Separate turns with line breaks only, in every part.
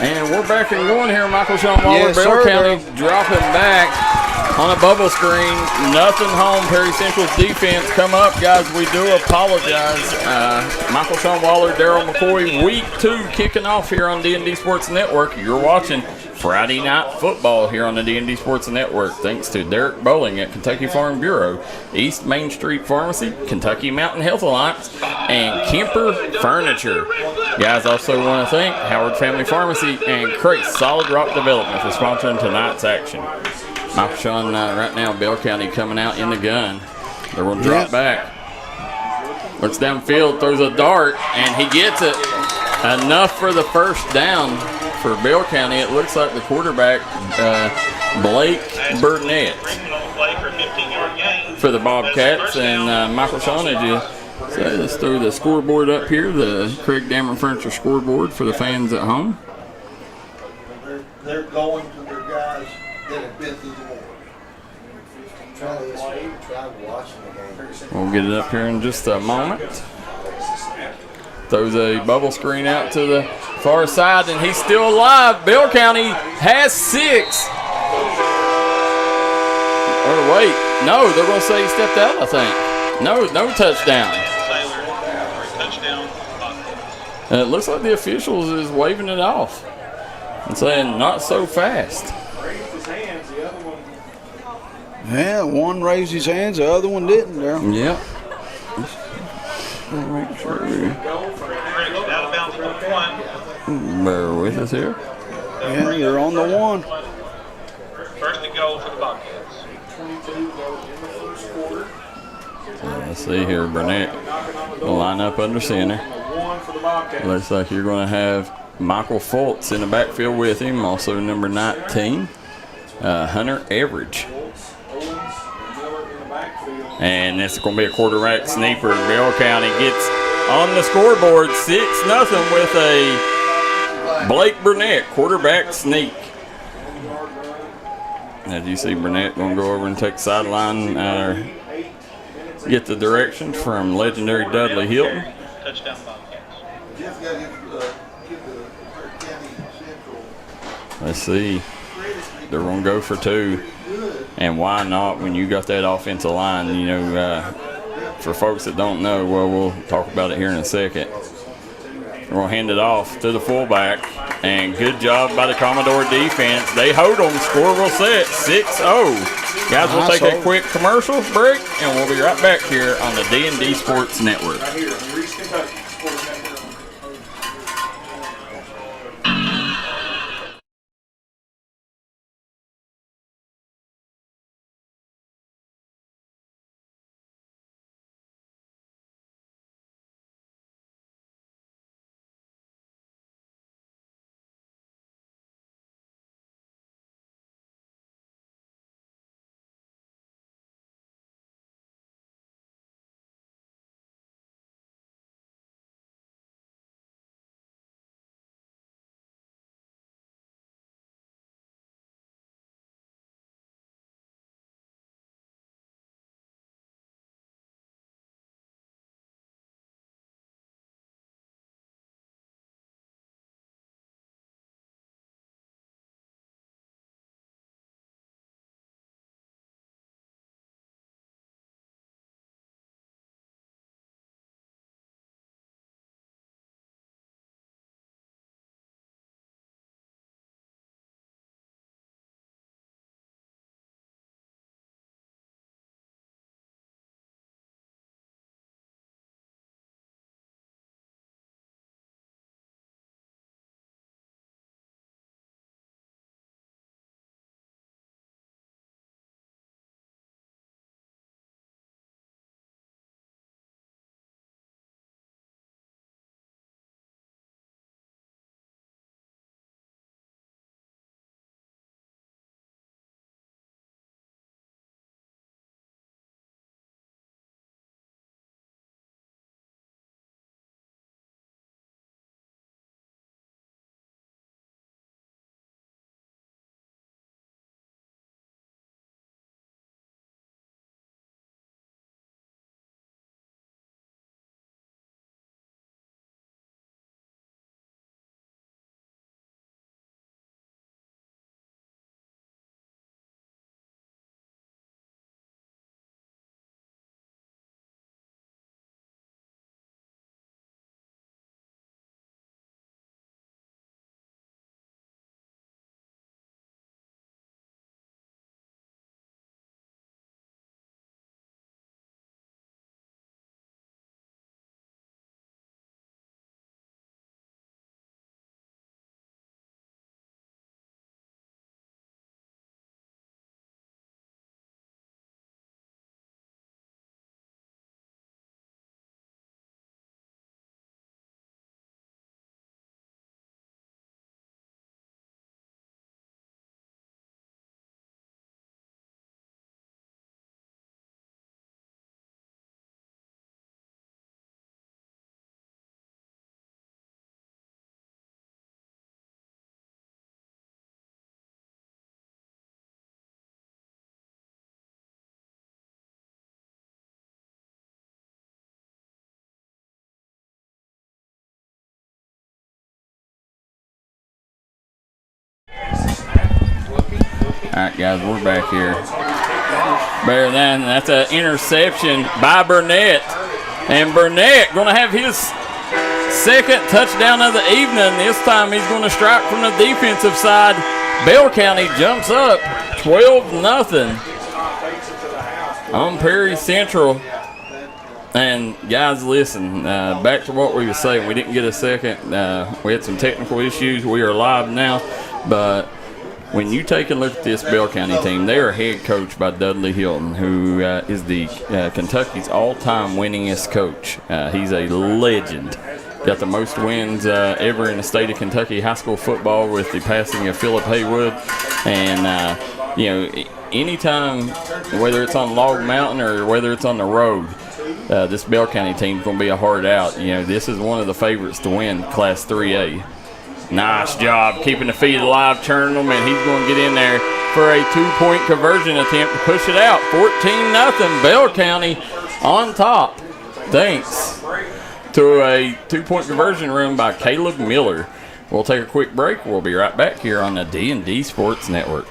And we're back and going here. Shawn Waller,
Yes,
Bell
sir,
County dropping back on a bubble screen. Nothing home. Perry Central's defense come up. Guys, we do apologize. Shawn Waller, Darryl, McCoy, week 2 kicking off here on D&D Sports Network. You're watching Friday Night Football here on the D&D Sports Network. Thanks to Derek Bowling at Kentucky Farm Bureau, East Main Street Pharmacy, Kentucky Mountain Health Alliance, and Kemper Furniture. Guys, also want to thank Howard Family Pharmacy and Craig's Solid Rock Development for sponsoring tonight's action. Shawn, right now, Bell County coming out in the gun. They're going to drop back. Looks downfield, throws a dart, and he gets it. Enough for the first down for Bell County. It looks like the quarterback, Blake Burnett, for the Bobcats. And Shawn, did you say, let's throw the scoreboard up here, the Craig Dameron Furniture scoreboard for the fans at home.
They're going to their guys that have been through the war.
We'll get it up here in just a moment. Throws a bubble screen out to the far side, and he's still alive. Bell County has 6. Or wait, no, they're going to say he stepped out, I think. No touchdown. And it looks like the officials is waving it off and saying not so fast.
Yeah, one raised his hands, the other one didn't, Darryl.
Yep. Make sure. Bear with us here.
Yeah, they're on the 1.
First to go for the Bobcats.
Let's see here, Burnett will line up under center. Looks like you're going to have Michael Fultz in the backfield with him, also number 19, Hunter Everidge. And this is going to be a quarterback sneaker. Bell County gets on the scoreboard 6-0 with a Blake Burnett quarterback sneak. As you see, Burnett going to go over and take the sideline, get the directions from legendary Dudley Hilton.
Touchdown Bobcats.
Let's see. They're going to go for 2. And why not when you got that offensive line? You know, for folks that don't know, well, we'll talk about it here in a second. We're going to hand it off to the fullback. And good job by the Commodore defense. They hold them. Score will set 6-0. Guys, we'll take a quick commercial break, and we'll be right back here on the D&D Sports Network. All right, guys, we're back here. Better than that's an interception by Burnett. And Burnett going to have his second touchdown of the evening. This time he's going to strike from the defensive side. Bell County jumps up 12-0 on Perry Central. And guys, listen, back to what we were saying. We didn't get a second. We had some technical issues. We are live now. But when you take a look at this Bell County team, they are head coached by Dudley Hilton, who is the Kentucky's all-time winningest coach. He's a legend. Got the most wins ever in the state of Kentucky high school football with the passing of Philip Haywood. And, anytime, whether it's on Log Mountain or whether it's on the road, this Bell County team is going to be a hard out. This is one of the favorites to win Class 3A. Nice job keeping the feet alive, turning them, and he's going to get in there for a 2-point conversion attempt to push it out. 14-0, Bell County on top. Thanks to a 2-point conversion run by Caleb Miller. We'll take a quick break. We'll be right back here on the D&D Sports Network.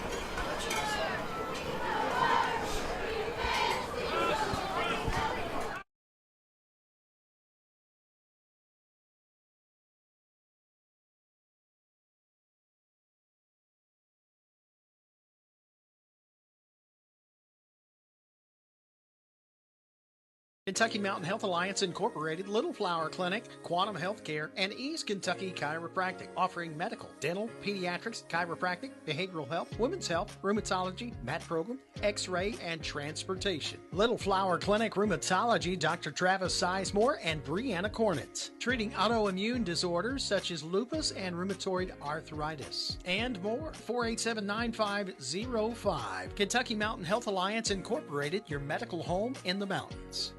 Kentucky Mountain Health Alliance Incorporated, Little Flower Clinic, Quantum Healthcare, and East Kentucky Chiropractic, offering medical, dental, pediatrics, chiropractic, behavioral health, women's health, rheumatology, mat program, x-ray, and transportation. Little Flower Clinic Rheumatology, Dr. Travis Sizemore and Brianna Cornitz, treating autoimmune disorders such as lupus and rheumatoid arthritis, and more. 487-9505. Kentucky Mountain Health Alliance Incorporated, your medical home in the mountains.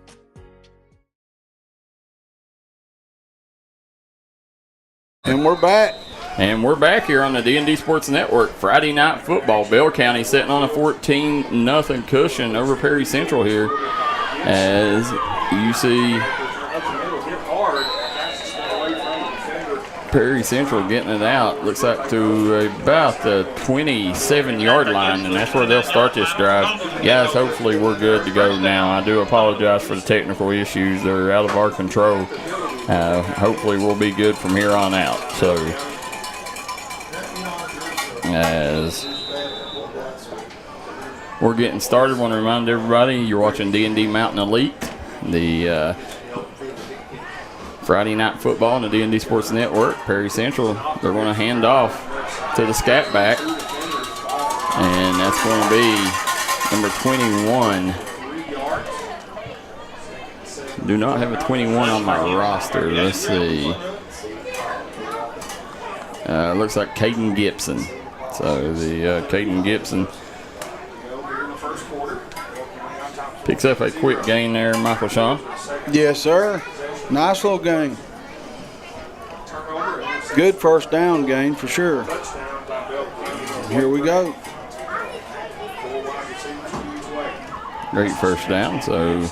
And we're back.
And we're back here on the D&D Sports Network. Friday night football. Bell County sitting on a 14-0 cushion over Perry Central here. As you see Perry Central getting it out. Looks like to about the 27-yard line, and that's where they'll start this drive. Guys, hopefully we're good to go now. I do apologize for the technical issues. They're out of our control. Hopefully we'll be good from here on out. So, as we're getting started, I want to remind everybody you're watching D&D Mountain Elite, the Friday night football on the D&D Sports Network. Perry Central, they're going to hand off to the scat back, and that's going to be number 21. Do not have a 21 on my roster. Let's see. Looks like Caden Gibson. So the Caden Gibson picks up a quick gain there, Michael Shawn.
Yes, sir. Nice little gain. Good first down gain for sure. Here we go.
Great first down. So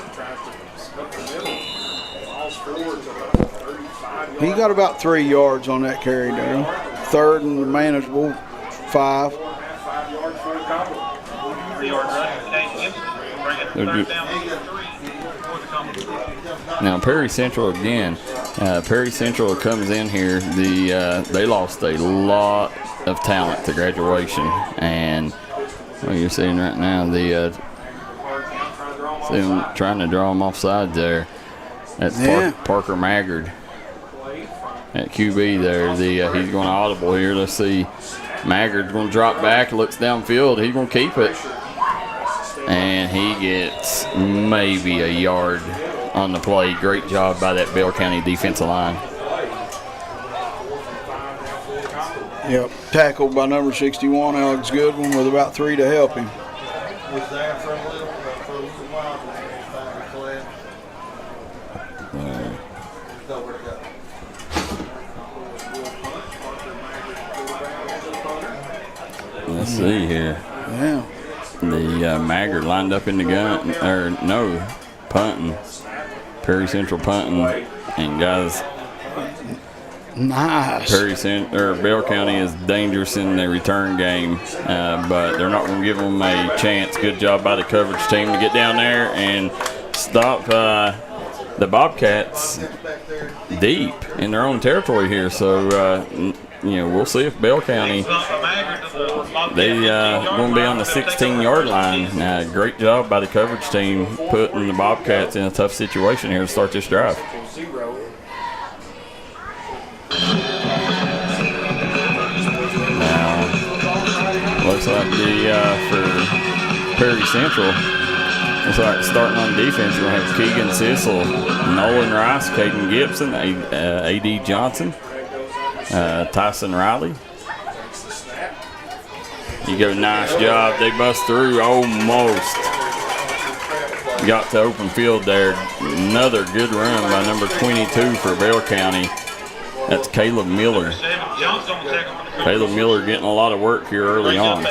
he got about 3 yards on that carry, Darryl. Third and manageable, 5.
Now Perry Central again. Perry Central comes in here. They lost a lot of talent to graduation, and what you're seeing right now, see them trying to draw them offside there. That's Parker Maggard at QB there. He's going to audible here. Let's see. Maggard's going to drop back, looks downfield. He's going to keep it. And he gets maybe a yard on the play. Great job by that Bell County defensive line.
Yep, tackled by number 61, Alex Goodwin, with about 3 to help him.
Let's see here.
Yeah.
The Maggard lined up in the gun, or no, punting. Perry Central punting, and guys.
Nice.
Bell County is dangerous in the return game, but they're not going to give them a chance. Good job by the coverage team to get down there and stop the Bobcats deep in their own territory here. So, we'll see if Bell County, they going to be on the 16-yard line. Great job by the coverage team putting the Bobcats in a tough situation here to start this drive. Now, looks like for Perry Central, looks like starting on defense, you're going to have Keegan Sissel, Nolan Rice, Caden Gibson, A.D. Johnson, Tyson Riley. You go, nice job. They bust through almost. Got to open field there. Another good run by number 22 for Bell County. That's Caleb Miller. Caleb Miller getting a lot of work here early on.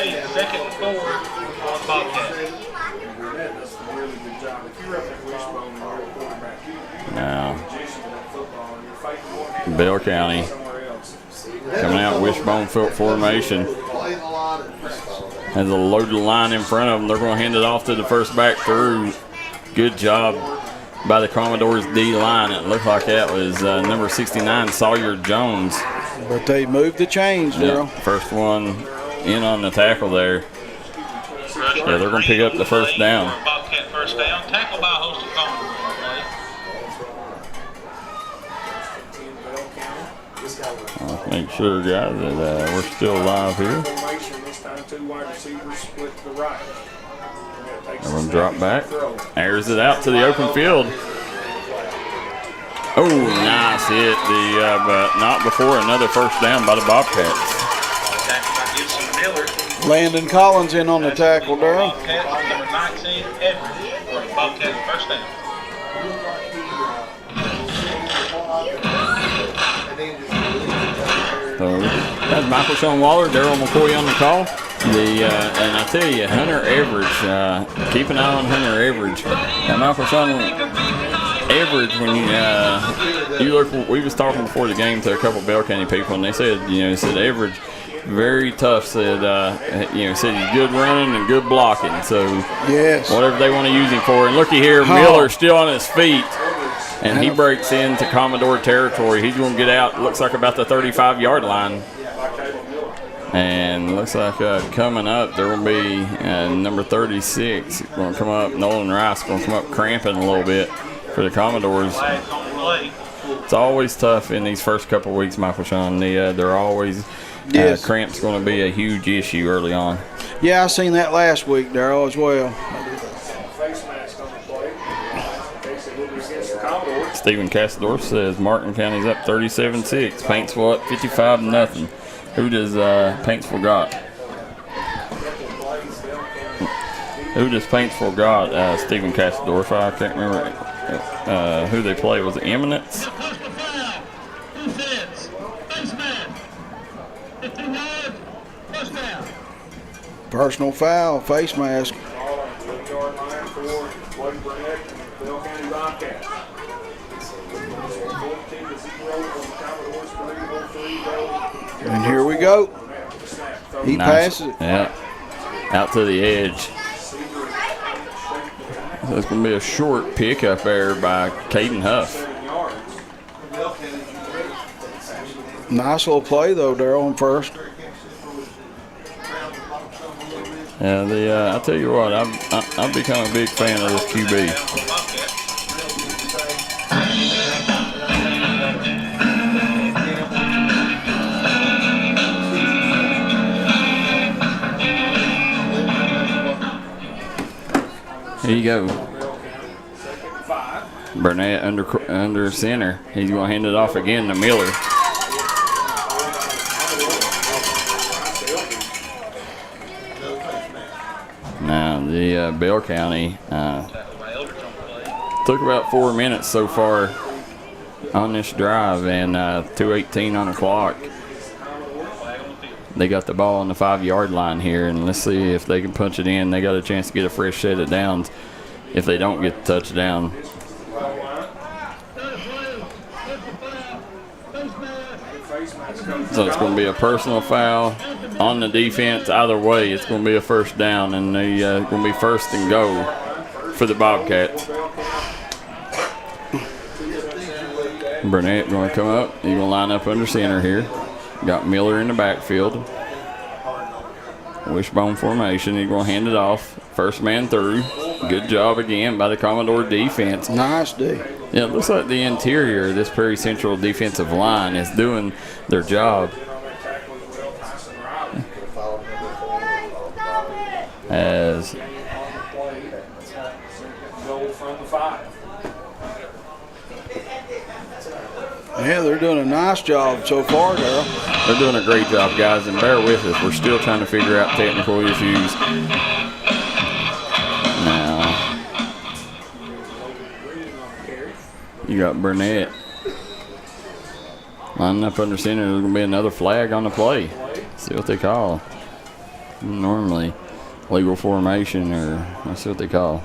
Now, Bell County coming out wishbone foot formation. Has a loaded line in front of them. They're going to hand it off to the first back through. Good job by the Commodores D line. It looked like that was number 69, Sawyer Jones.
But they moved the chains, Darryl.
First one in on the tackle there. Yeah, they're going to pick up the first down.
Bobcat first down. Tackle by hosted Commodore.
Make sure, guys, that we're still live here. Everyone drop back. Airs it out to the open field. Oh, nice hit, but not before another first down by the Bobcats.
Landon Collins in on the tackle, Darryl.
Number 19, Edwards, for a Bobcat first down.
So that's Michael Shawn Waller, Darryl McCoy on the call. And I tell you, Hunter Everidge, keep an eye on Hunter Everidge. Now, Michael Shawn Everidge, when you look, we was talking before the game to a couple of Bell County people, and they said, said Everidge, very tough. Said, said he's good running and good blocking. So
yes,
whatever they want to use him for. And looky here, Miller still on his feet. And he breaks into Commodore territory. He's going to get out, looks like about the 35-yard line. And looks like coming up, there will be number 36 going to come up. Nolan Rice going to come up cramping a little bit for the Commodores. It's always tough in these first couple of weeks, Michael Shawn. They're always cramps going to be a huge issue early on.
Yeah, I seen that last week, Darryl, as well.
Stephen Cassador says Martin County's up 37-6. Paintsville up 55-0. Who does Paintsville got? Who does Paintsville got? Stephen Cassador. I can't remember who they play. Was it Eminence?
Personal foul, face mask. And here we go. He passes it.
Yeah. Out to the edge. So it's going to be a short pickup there by Caden Huff.
Nice little play, though, Darryl, on first.
Yeah, I'll tell you what, I've become a big fan of this QB. Here you go. Burnett under center. He's going to hand it off again to Miller. Now the Bell County took about 4 minutes so far on this drive, and 2:18 on the clock. They got the ball on the 5-yard line here, and let's see if they can punch it in. They got a chance to get a fresh set of downs if they don't get the touchdown. So it's going to be a personal foul on the defense. Either way, it's going to be a first down, and they're going to be first and go for the Bobcats. Burnett going to come up. He's going to line up under center here. Got Miller in the backfield. Wishbone formation. He's going to hand it off. First man through. Good job again by the Commodore defense.
Nice D.
Yeah, it looks like the interior of this Perry Central defensive line is doing their job. As
yeah, they're doing a nice job so far, Darryl.
they're doing a great job, guys, and bear with us. We're still trying to figure out technical issues. Now, you got Burnett lining up under center. There's going to be another flag on the play. See what they call. Normally, legal formation, or let's see what they call.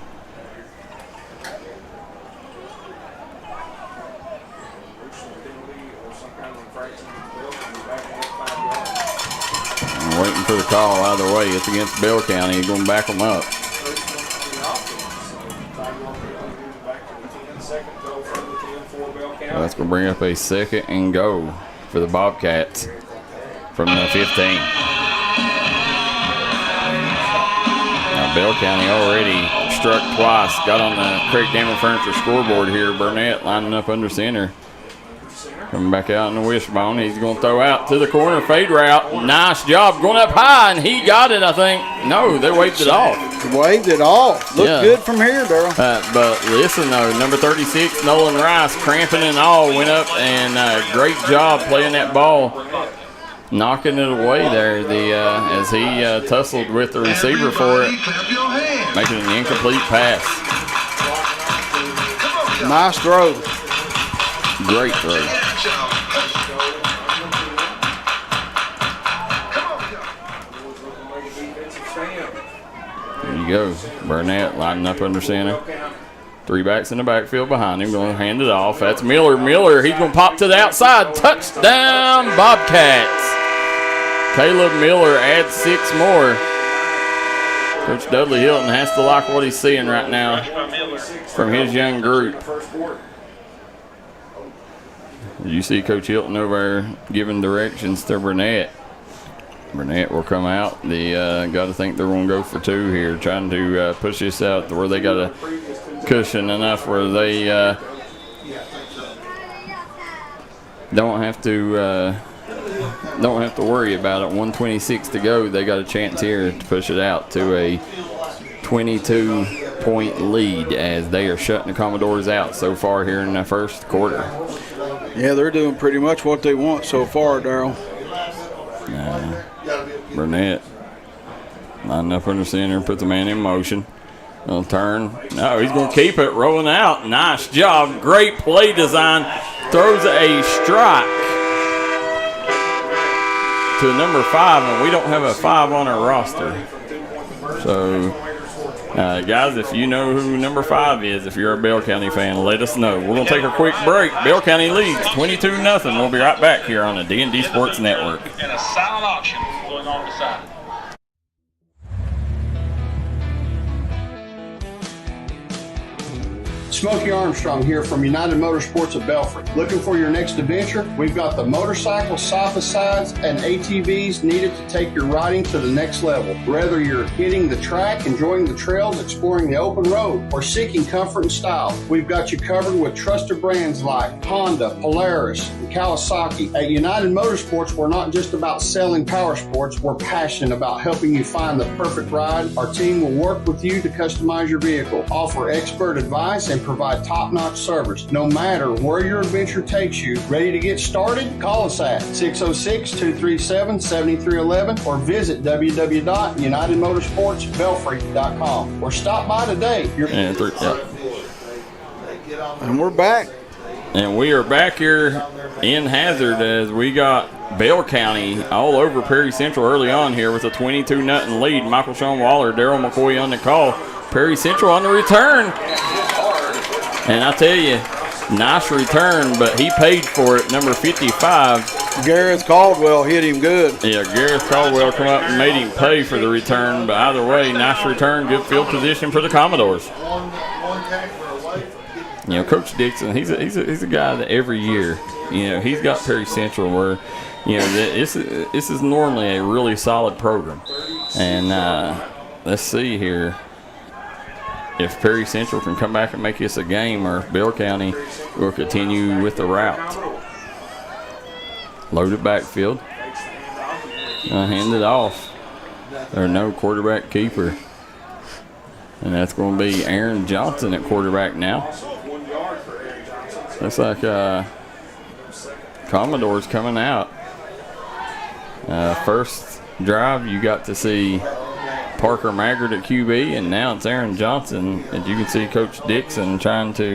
I'm waiting for the call either way. It's against Bell County. He's going to back them up. That's going to bring up a second and go for the Bobcats from the 15. Now Bell County already struck twice. Got on the Craig Damon Furniture scoreboard here. Burnett lining up under center. Coming back out in the wishbone. He's going to throw out to the corner. Fade route. Nice job. Going up high, and he got it, I think. No, they waved it off.
Waved it off. Looked good from here, Darryl.
But listen, though, number 36, Nolan Rice, cramping and all, went up and great job playing that ball, knocking it away there as he tussled with the receiver for it, making an incomplete pass.
Nice throw.
Great throw. There you go. Burnett lining up under center. Three backs in the backfield behind him. Going to hand it off. That's Miller. Miller, he's going to pop to the outside. Touchdown, Bobcats. Caleb Miller adds 6 more. Coach Dudley Hilton has to like what he's seeing right now from his young group. You see Coach Hilton over there giving directions to Burnett. Burnett will come out. They got to think they're going to go for 2 here, trying to push this out to where they got a cushion enough where they don't have to worry about it. 1:26 to go. They got a chance here to push it out to a 22-point lead as they are shutting the Commodores out so far here in the first quarter.
Yeah, they're doing pretty much what they want so far, Darryl.
Burnett lining up under center, put the man in motion. He'll turn. No, he's going to keep it rolling out. Nice job. Great play design. Throws a strike to number 5, and we don't have a 5 on our roster. So, guys, if you know who number 5 is, if you're a Bell County fan, let us know. We're going to take a quick break. Bell County leads 22-0. We'll be right back here on the D&D Sports Network.
And a silent auction going on beside it.
Smokey Armstrong here from United Motorsports of Belfry. Looking for your next adventure? We've got the motorcycles, side-by-sides, and ATVs needed to take your riding to the next level. Whether you're hitting the track, enjoying the trails, exploring the open road, or seeking comfort and style, we've got you covered with trusted brands like Honda, Polaris, and Kawasaki. At United Motorsports, we're not just about selling power sports, we're passionate about helping you find the perfect ride. Our team will work with you to customize your vehicle, offer expert advice, and provide top-notch service. No matter where your adventure takes you, ready to get started? Call us at 606-237-7311 or visit www.unitedmotorsportsbelfry.com or stop by today.
And we're back.
And we are back here in Hazard as we got Bell County all over Perry Central early on here with a 22-0 lead. Michael Shawn Waller, Darryl McCoy on the call. Perry Central on the return. And I tell you, Nice return, but he paid for it. Number 55.
Gareth Caldwell hit him good.
Yeah, Gareth Caldwell come up and made him pay for the return. But either way, nice return, good field position for the Commodores.
One tackler away from getting.
You know, Coach Dixon, he's a guy that every year, you know, he's got Perry Central where, you know, this is normally a really solid program. And let's see here if Perry Central can come back and make this a game, or if Bell County will continue with the route. Loaded backfield. Hand it off. There's no quarterback keeper. And that's going to be Aaron Johnson at quarterback now. Looks like Commodores coming out. First drive, you got to see Parker Maggard at QB, and now it's Aaron Johnson. As you can see, Coach Dixon is trying to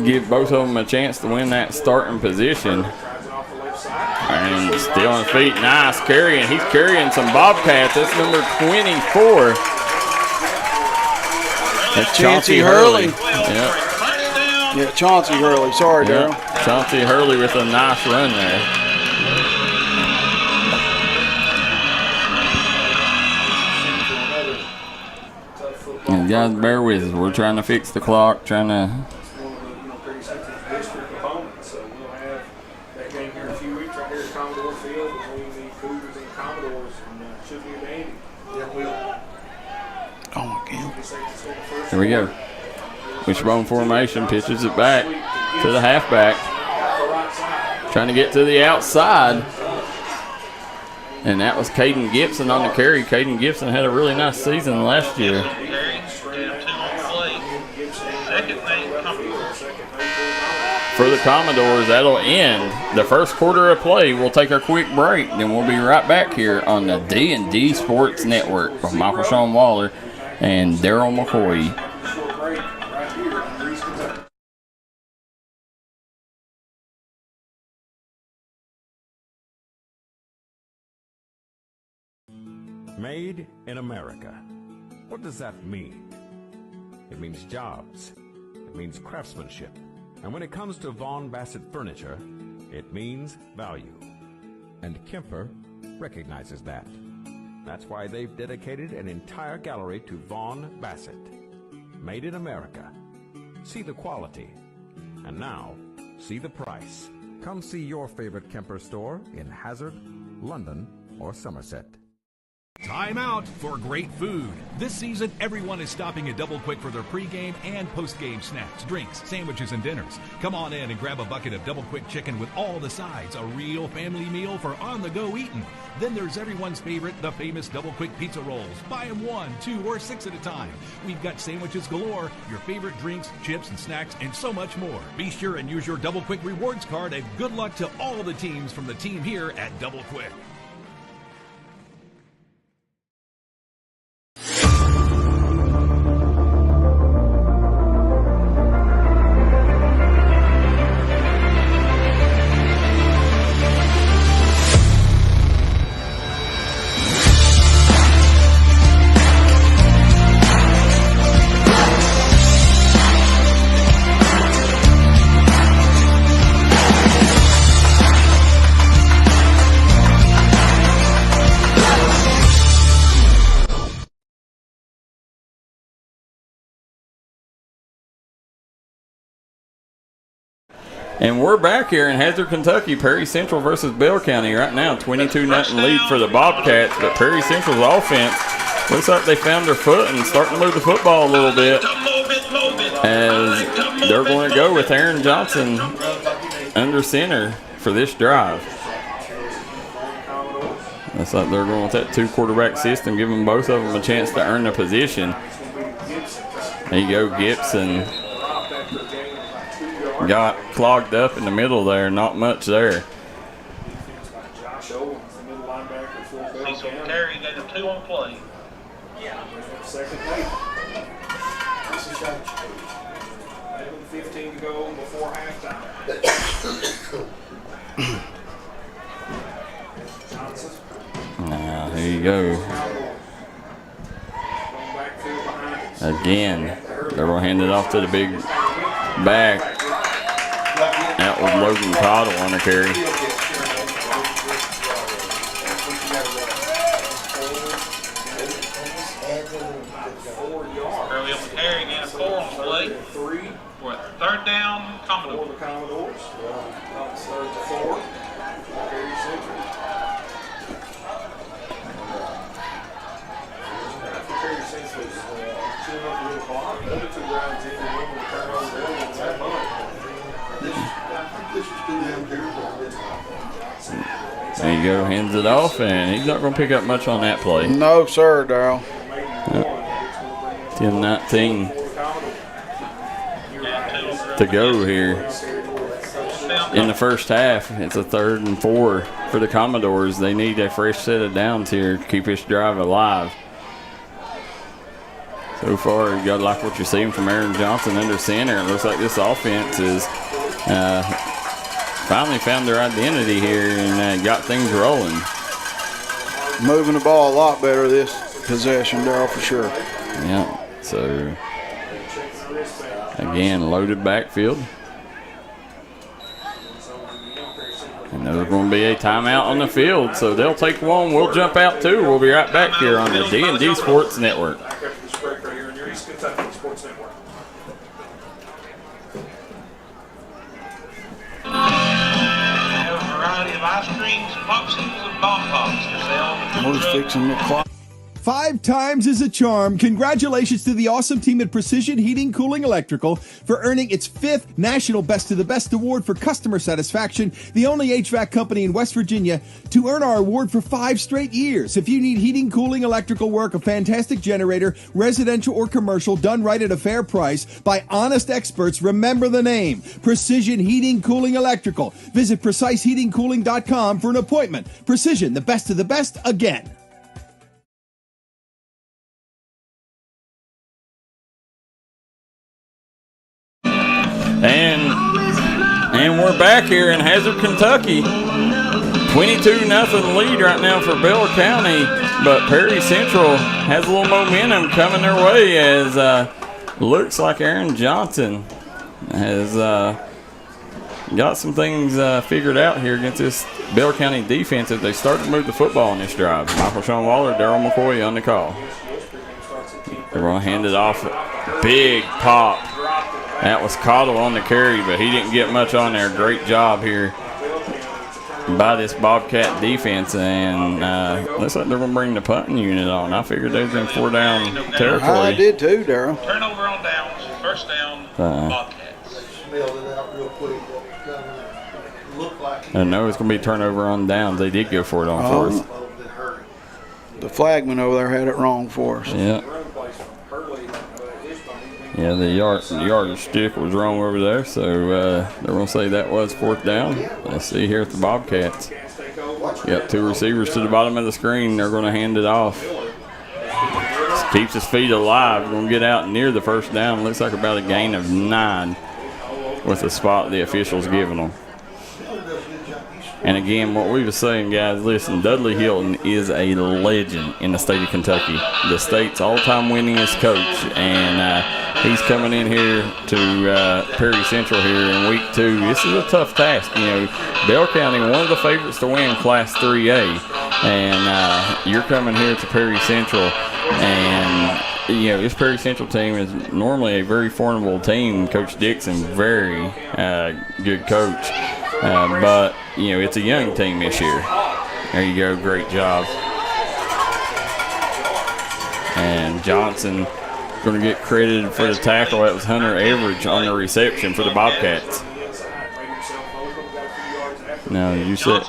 give both of them a chance to win that starting position. And still on his feet, nice carry, and he's carrying some Bobcats. That's number 24. That's Chauncey Hurley. Yep.
Yeah, Chauncey Hurley. Sorry,
Yep.
Darryl.
Chauncey Hurley with a nice run there. And guys, bear with us. We're trying to fix the clock, trying to.
So we'll have that game here in a few weeks right here at Commodore Field between the Cougars and Commodores, and should be a dandy.
Yeah, we'll.
Oh, my God.
Here we go. Wishbone formation, pitches it back to the halfback. Trying to get to the outside. And that was Caden Gibson on the carry. Caden Gibson had a really nice season last year. For the Commodores, that'll end the first quarter of play. We'll take a quick break, then we'll be right back here on the D&D Sports Network with Michael Shawn Waller and Darryl McCoy.
Made in America. What does that mean? It means jobs. It means craftsmanship. And when it comes to Vaughan Bassett furniture, it means value. And Kemper recognizes that. That's why they've dedicated an entire gallery to Vaughan Bassett. Made in America. See the quality. And now, see the price. Come see your favorite Kemper store in Hazard, London, or Somerset.
Time out for great food. This season, everyone is stopping at Double Quick for their pregame and postgame snacks, drinks, sandwiches, and dinners. Come on in and grab a bucket of Double Quick chicken with all the sides, a real family meal for on-the-go eating. Then there's everyone's favorite, the famous Double Quick pizza rolls. Buy them 1, 2, or 6 at a time. We've got sandwiches galore, your favorite drinks, chips, and snacks, and so much more. Be sure and use your Double Quick rewards card, and good luck to all the teams from the team here at Double Quick.
And we're back here in Hazard, Kentucky. Perry Central versus Bell County right now. 22-0 lead for the Bobcats, but Perry Central's offense looks like they found their foot and starting to move the football a little bit, as they're going to go with Aaron Johnson under center for this drive. Looks like they're going with that 2-quarterback system, giving both of them a chance to earn the position. There you go, Gibson. Got clogged up in the middle there, not much there.
He's on carry, got a 2 on play.
Second play. 11:15 to go before halftime.
Now you go. Again, they're going to hand it off to the big back. That was Logan Cottle on the carry.
Early on the carry, again, a 4 on the play. For a 3rd down, Commodore.
The Commodores. It's 3rd and 4. Perry Central. Perry Central's chewing up a little clock. The other 2 drives in, and one will turn over the other one's that much.
There you go, hands it off, and he's not going to pick up much on that play.
No, sir, Darryl.
10-19 to go here in the first half. It's a 3rd and 4 for the Commodores. They need a fresh set of downs here to keep this drive alive. So far, you got to like what you're seeing from Aaron Johnson under center. It looks like this offense is finally found their identity here and got things rolling.
Moving the ball a lot better this possession, Darryl, for sure.
Yeah, so again, loaded backfield. And there's going to be a timeout on the field, so they'll take one. We'll jump out too. We'll be right back here on the D&D Sports Network.
Variety of ice creams, popsicles, and bomb pops for sale.
We're fixing the clock.
5 times is a charm. Congratulations to the awesome team at Precision Heating, Cooling, Electrical for earning its 5th National Best of the Best Award for customer satisfaction, the only HVAC company in West Virginia to earn our award for 5 straight years. If you need heating, cooling, electrical work, a fantastic generator, residential or commercial, done right at a fair price by honest experts, remember the name, Precision Heating, Cooling, Electrical. Visit PreciseHeatingCooling.com for an appointment. Precision, the best of the best, again.
And we're back here in Hazard, Kentucky. 22-0 lead right now for Bell County, but Perry Central has a little momentum coming their way as looks like Aaron Johnson has got some things figured out here against this Bell County defense as they start to move the football in this drive. Shawn Waller, Darryl McCoy on the call. They're going to hand it off. Big pop. That was Cottle on the carry, but he didn't get much on there. Great job here by this Bobcat defense, and looks like they're going to bring the punting unit on. I figured they was in 4-down territory.
I did too, Darryl.
Turnover on downs, 1st down, Bobcats.
Smelled it out real quick. Looked like
I know it's going to be turnover on downs. They did go for it on 4th.
The flagman over there had it wrong for us.
Yeah. Yeah, the yard stick was wrong over there, so they're going to say that was 4th down. Let's see here at the Bobcats. Got 2 receivers to the bottom of the screen. They're going to hand it off. Just keeps his feet alive. Going to get out near the 1st down. Looks like about a gain of 9 with the spot the officials giving them. And again, what we were saying, guys, listen, Dudley Hilton is a legend in the state of Kentucky. The state's all-time winningest coach, and he's coming in here to Perry Central here in week 2. This is a tough task. You know, Bell County, one of the favorites to win Class 3A, and you're coming here to Perry Central, and you know, this Perry Central team is normally a very formidable team. Coach Dixon, very good coach. But, you know, it's a young team this year. There you go. Great job. And Johnson going to get credited for the tackle. That was Hunter Average on the reception for the Bobcats. Now, you said.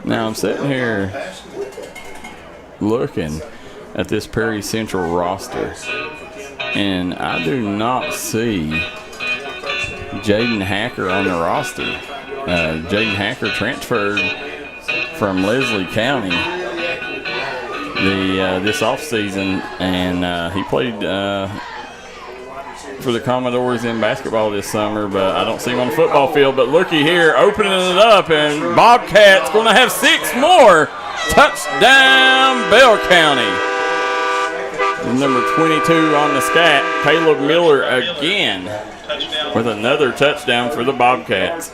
Now, I'm sitting here looking at this Perry Central roster, and I do not see Jaden Hacker on the roster. Jaden Hacker transferred from Leslie County this offseason, and he played for the Commodores in basketball this summer, but I don't see him on the football field. But looky here, opening it up, and Bobcats going to have 6 more Touchdown, Bell County. Number 22 on the scat, Caleb Miller again with another touchdown for the Bobcats.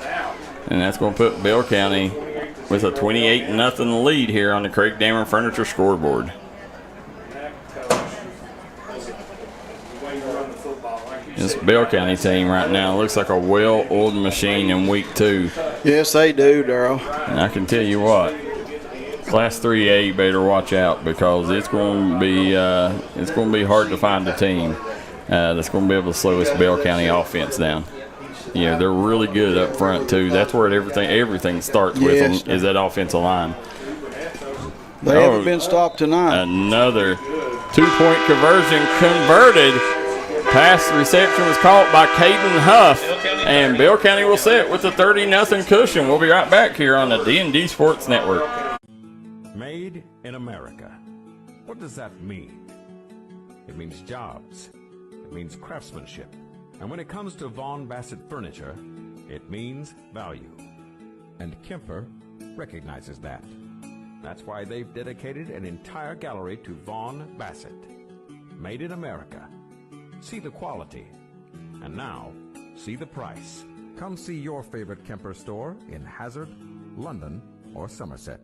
And that's going to put Bell County with a 28-0 lead here on the Craig Dameron Furniture scoreboard. This Bell County team right now looks like a well-oiled machine in week 2.
Yes, they do, Darryl.
And I can tell you what, Class 3A better watch out, because it's going to be hard to find a team that's going to be able to slow this Bell County offense down. Yeah, they're really good up front too. That's where everything starts with them, is that offensive line.
They haven't been stopped tonight.
Another 2-point conversion converted. Pass reception was caught by Caden Huff, and Bell County will set with a 30-0 cushion. We'll be right back here on the D&D Sports Network.
Made in America. What does that mean? It means jobs. It means craftsmanship. And when it comes to Vaughn Bassett Furniture, it means value. And Kemper recognizes that. That's why they've dedicated an entire gallery to Vaughn Bassett. Made in America. See the quality. And now, see the price. Come see your favorite Kemper store in Hazard, London, or Somerset.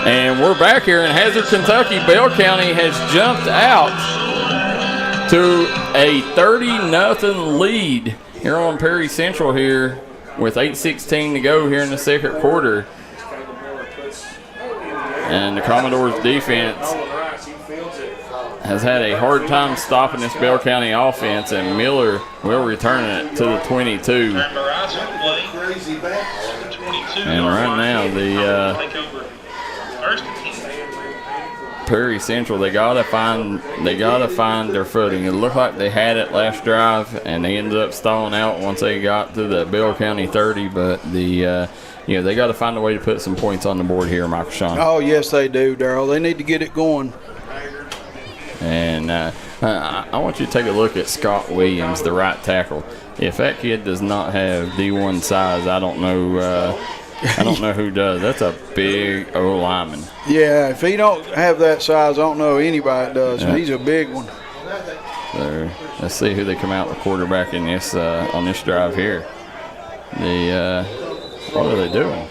And we're back here in Hazard, Kentucky. Bell County has jumped out to a 30-0 lead here on Perry Central here with 8:16 to go here in the second quarter. And the Commodores defense has had a hard time stopping this Bell County offense, and Miller will return it to the 22. And right now the Perry Central, they gotta find their footing. It looked like they had it last drive, and they ended up stalling out once they got to the Bell County 30. But they got to find a way to put some points on the board here, Michael Shawn.
Oh yes, they do, Darryl. They need to get it going.
And I want you to take a look at Scott Williams, the right tackle. If that kid does not have D1 size, I don't know who does. That's a big O lineman.
Yeah, if he don't have that size, I don't know anybody does. Yeah. He's a big one.
So let's see who they come out with quarterback in this on this drive here. What are they doing?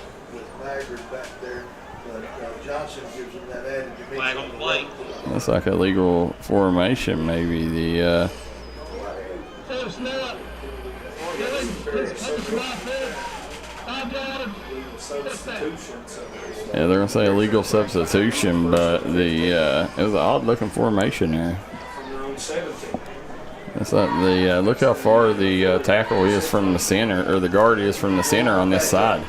Flag on the play.
Looks like a legal formation, maybe. Yeah, they're going to say illegal substitution, but it was an odd-looking formation there. It's like look how far the tackle is from the center, or the guard is from the center on this side.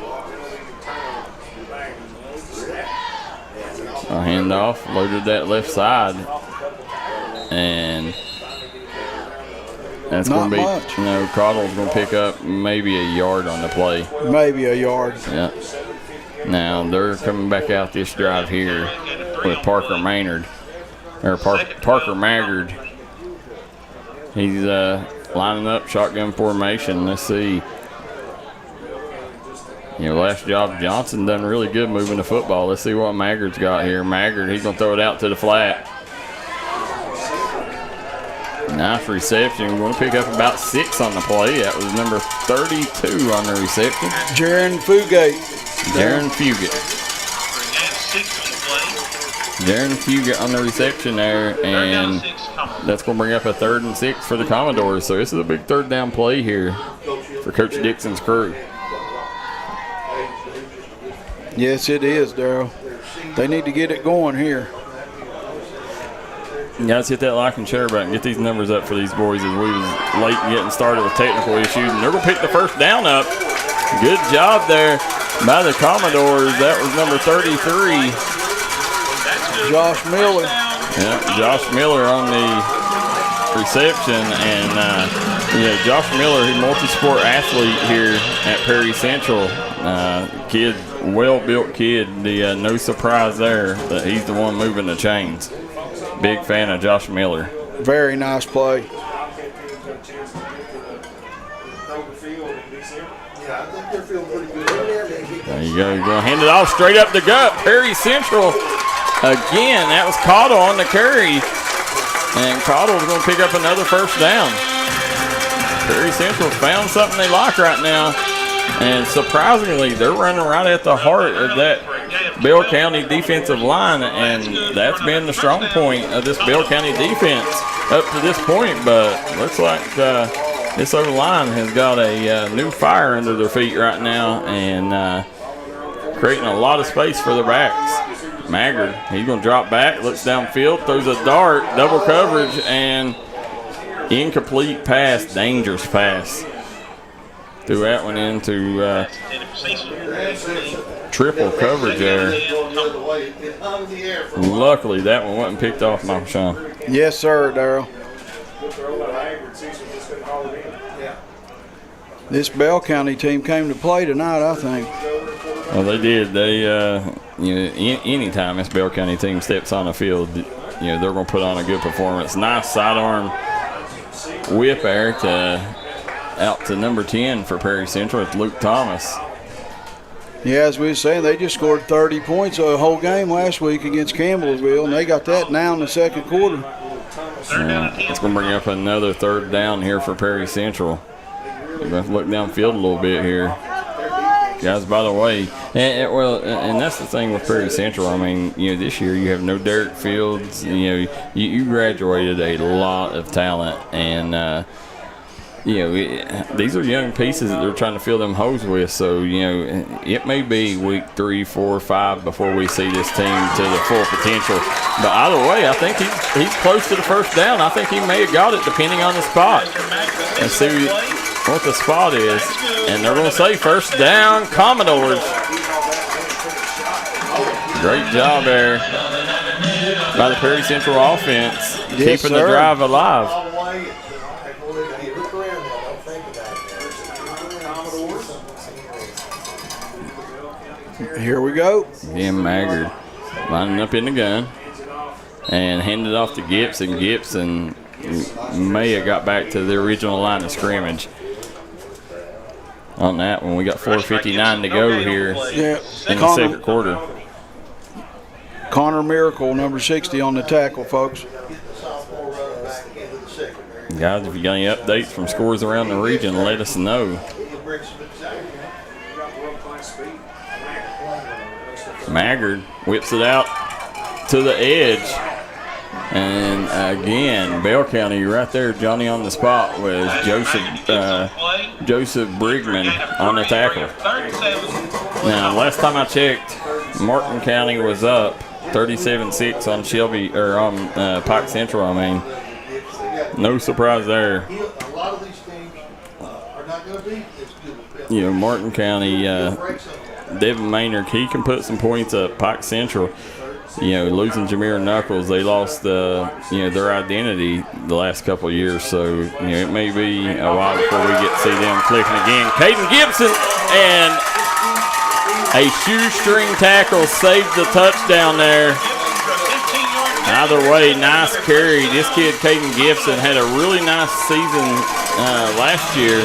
A handoff, loaded that left side, and that's going to be, Caudill's going to pick up maybe a yard on the play.
Maybe a yard.
Yeah. Now they're coming back out this drive here with Parker Maynard, or Parker Maggard. He's lining up shotgun formation. Let's see. Last job Johnson done really good moving the football. Let's see what Maggard's got here. Maggard, he's going to throw it out to the flat. Nice reception. We're going to pick up about 6 on the play. That was number 32 on the reception.
Jaron Fugate.
Darren Fugate on the reception there, and that's going to bring up a 3rd and 6 for the Commodores. So this is a big 3rd down play here for Coach Dixon's crew.
Yes, it is, Darryl. They need to get it going here.
Let's hit that like and share button. Get these numbers up for these boys as we was late getting started with technical issues. And they're going to pick the first down up. Good job there by the Commodores. That was number 33.
Josh Miller.
Yeah, Josh Miller on the reception. And, Josh Miller, a multi-sport athlete here at Perry Central. Kid, well-built kid. No surprise there that he's the one moving the chains. Big fan of Josh Miller.
Very nice play.
There you go. You're going to hand it off straight up the gut. Perry Central again. That was Cottle on the carry. And Cottle's going to pick up another first down. Perry Central found something they like right now. And surprisingly, they're running right at the heart of that Bell County defensive line. And that's been the strong point of this Bell County defense up to this point. But looks like this O-line has got a new fire under their feet right now. And creating a lot of space for the backs. Maggard, he's going to drop back, looks downfield, throws a dart, double coverage, and incomplete pass, dangerous pass. Threw that one into triple coverage there. Luckily, that one wasn't picked off, Michael Shawn.
Yes, sir, Darryl. This Bell County team came to play tonight, I think.
Well, they did. They, anytime this Bell County team steps on the field, they're going to put on a good performance. Nice sidearm whip there out to number 10 for Perry Central. It's Luke Thomas.
Yeah, as we were saying, they just scored 30 points a whole game last week against Campbellsville, and they got that now in the second quarter.
It's going to bring up another third down here for Perry Central. We're going to look downfield a little bit here. Guys, by the way, and that's the thing with Perry Central. I mean, this year you have no Derek Fields. You graduated a lot of talent, and these are young pieces that they're trying to fill them holes with. So it may be week 3, 4, 5 before we see this team to the full potential. But either way, I think he's close to the first down. I think he may have got it depending on the spot. Let's see what the spot is, and they're going to say first down, Commodores. Great job there by the Perry Central offense, keeping the drive alive.
Here we go.
Again, Maggard lining up in the gun and handed off to Gibson. Gibson may have got back to the original line of scrimmage. On that one, we got 4:59 to go here in the second quarter.
Connor Miracle, number 60 on the tackle, folks.
Guys, if you got any updates from scores around the region, let us know. Maggard whips it out to the edge. And again, Bell County right there, Johnny on the spot was Joseph Brigman on the tackle. Now, last time I checked, Martin County was up 37-6 on Shelby or on Pike Central. I mean, no surprise there. Martin County, Devin Maynard, he can put some points up. Pike Central. Losing Jameer Knuckles, they lost their identity the last couple of years. So, it may be a while before we get to see them clicking again. Caden Gibson and a shoestring tackle saved the touchdown there. Either way, nice carry. This kid, Caden Gibson, had a really nice season last year.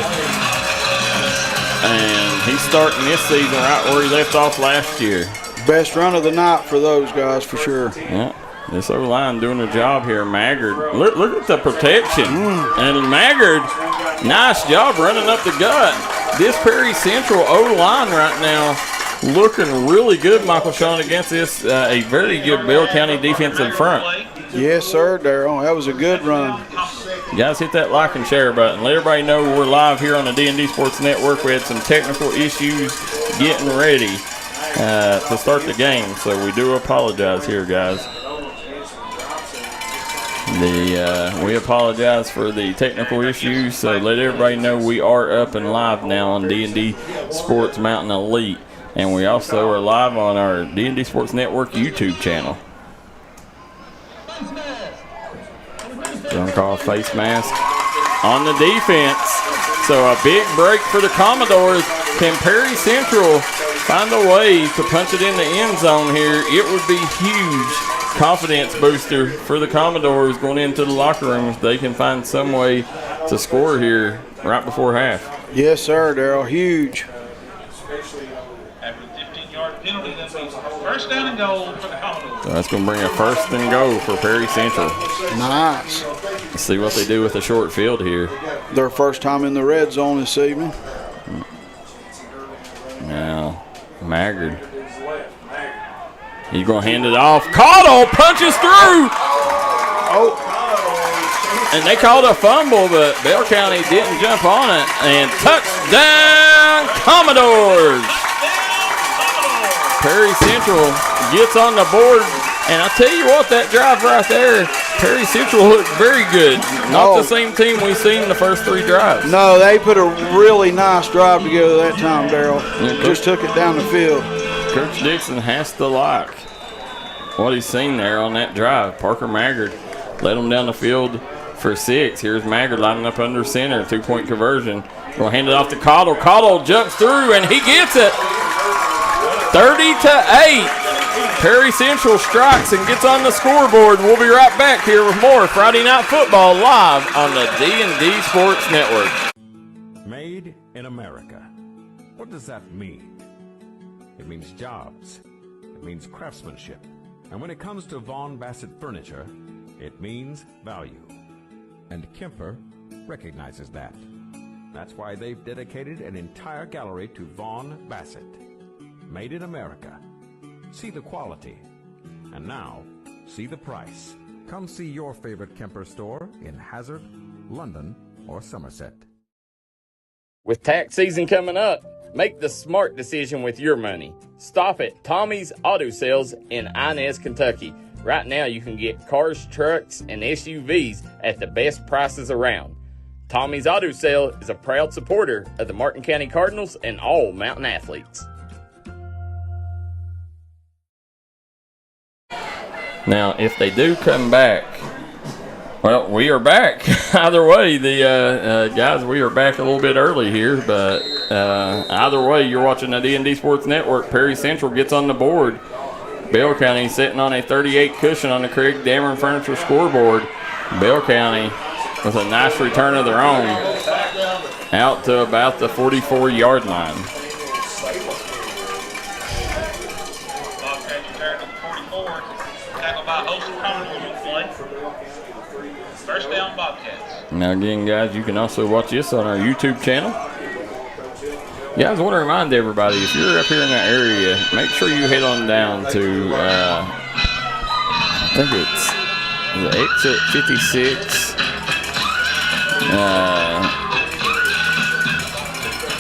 And he's starting this season right where he left off last year.
Best run of the night for those guys, for sure.
Yeah, this O-line doing a job here. Maggard, look at the protection. And Maggard, nice job running up the gut. This Perry Central O-line right now looking really good, Michael Shawn, against this a very good Bell County defensive front.
Yes, sir, Darryl. That was a good run.
Guys, hit that like and share button. Let everybody know we're live here on the D&D Sports Network. We had some technical issues getting ready to start the game, so we do apologize here, guys. We apologize for the technical issues, so let everybody know we are up and live now on D&D Sports Mountain Elite. And we also are live on our D&D Sports Network YouTube channel. Gonna call face mask on the defense. So a big break for the Commodores. Can Perry Central find a way to punch it in the end zone here? It would be huge confidence booster for the Commodores going into the locker room if they can find some way to score here right before half.
Yes, sir, Darryl. Huge.
After the 15-yard penalty, that means first down and goal for the Commodores.
So that's going to bring a first and go for Perry Central.
Nice.
Let's see what they do with the short field here.
Their first time in the red zone this evening.
Now, Maggard. He's going to hand it off. Cottle punches through.
Oh.
And they called a fumble, but Bell County didn't jump on it. And touchdown, Commodores. Perry Central gets on the board. And I tell you what, that drive right there, Perry Central looked very good. Not the same team we've seen the first 3 drives.
No, they put a really nice drive together that time, Darryl. Just took it down the field.
Coach Dixon has to like what he's seen there on that drive. Parker Maggard led them down the field for 6. Here's Maggard lining up under center, 2-point conversion. We'll hand it off to Cottle. Cottle jumps through, and he gets it. 30-8. Perry Central strikes and gets on the scoreboard. We'll be right back here with more Friday Night Football live on the D&D Sports Network.
Made in America. What does that mean? It means jobs. It means craftsmanship. And when it comes to Vaughn Bassett Furniture, it means value. And Kemper recognizes that. That's why they've dedicated an entire gallery to Vaughn Bassett. Made in America. See the quality. And now, see the price. Come see your favorite Kemper store in Hazard, London, or Somerset.
With tax season coming up, make the smart decision with your money. Stop at Tommy's Auto Sales in Inez, Kentucky. Right now you can get cars, trucks, and SUVs at the best prices around. Tommy's Auto Sale is a proud supporter of the Martin County Cardinals and all Mountain athletes. Now, if they do come back, well, we are back. Either way, the guys, we are back a little bit early here, but either way, you're watching the D&D Sports Network. Perry Central gets on the board. Bell County sitting on a 38 cushion on the Craig Dameron Furniture scoreboard. Bell County with a nice return of their own out to about the 44-yard line.
First down, Bobcats.
Now again, guys, you can also watch this on our YouTube channel. Guys, I want to remind everybody, if you're up here in that area, make sure you head on down to, I think it's the exit 56.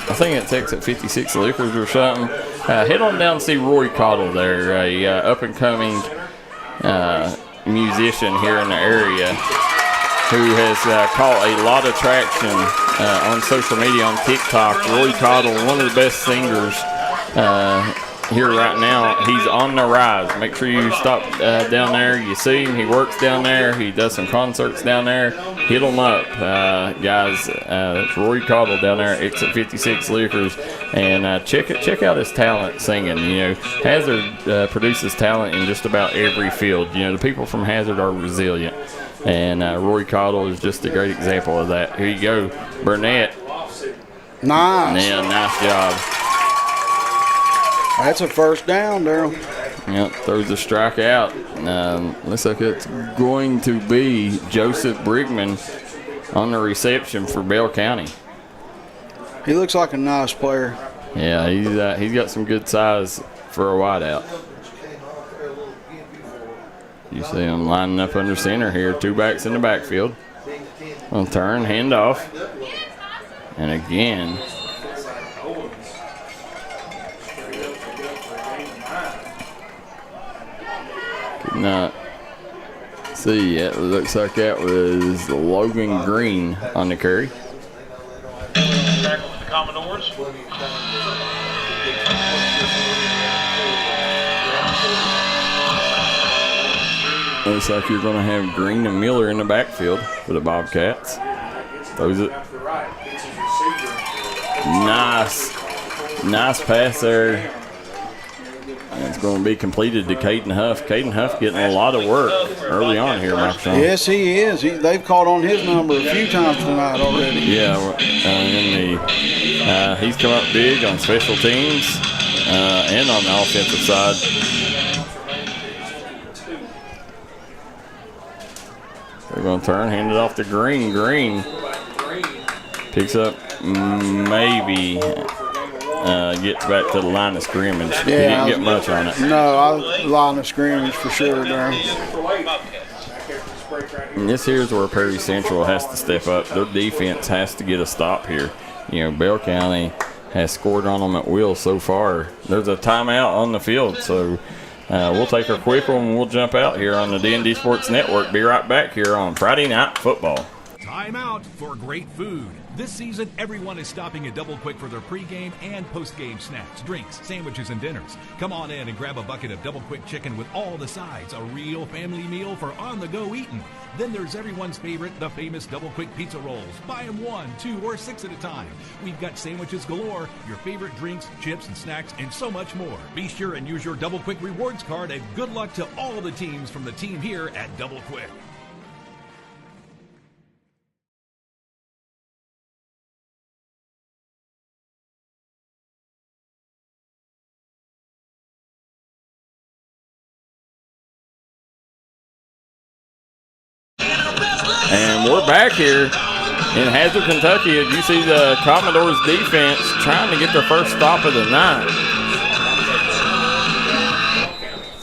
I think it's exit 56 Liquors or something. Head on down and see Roy Cottle there, a up-and-coming musician here in the area who has caught a lot of traction on social media, on TikTok. Roy Cottle, one of the best singers here right now. He's on the rise. Make sure you stop down there. You see him. He works down there. He does some concerts down there. Hit him up, guys. It's Roy Cottle down there at Exit 56 Liquors. And check out his talent singing. You know, Hazard produces talent in just about every field. You know, the people from Hazard are resilient. And Roy Cottle is just a great example of that. Here you go, Burnett.
Nice.
Yeah, nice job.
That's a first down, Darryl.
Yep, throws the strike out. Looks like it's going to be Joseph Brigman on the reception for Bell County.
He looks like a nice player.
Yeah, he's got some good size for a wideout. You see him lining up under center here. 2 backs in the backfield. On turn, handoff. And again. Could not see yet. It looks like that was Logan Green on the carry.
Back with the Commodores.
Looks like you're going to have Green and Miller in the backfield for the Bobcats. Throws it. Nice pass there. And it's going to be completed to Caden Huff. Caden Huff getting a lot of work early on here, Michael.
Yes, he is. They've caught on his number a few times tonight already.
Yeah, he's come up big on special teams and on the offensive side. They're going to turn, hand it off to Green. Green picks up maybe. Gets back to the line of scrimmage. He didn't get much on it.
No, line of scrimmage for sure, Darryl.
And this here's where Perry Central has to step up. Their defense has to get a stop here. You know, Bell County has scored on them at will so far. There's a timeout on the field, so we'll take a quick one and we'll jump out here on the D&D Sports Network. Be right back here on Friday Night Football.
Time out for great food. This season, everyone is stopping at Double Quick for their pregame and postgame snacks, drinks, sandwiches, and dinners. Come on in and grab a bucket of Double Quick chicken with all the sides, a real family meal for on-the-go eating. Then there's everyone's favorite, the famous Double Quick pizza rolls. Buy them 1, 2, or 6 at a time. We've got sandwiches galore, your favorite drinks, chips, and snacks, and so much more. Be sure and use your Double Quick rewards card, and good luck to all the teams from the team here at Double Quick.
And we're back here in Hazard, Kentucky. As you see the Commodores defense trying to get their first stop of the night.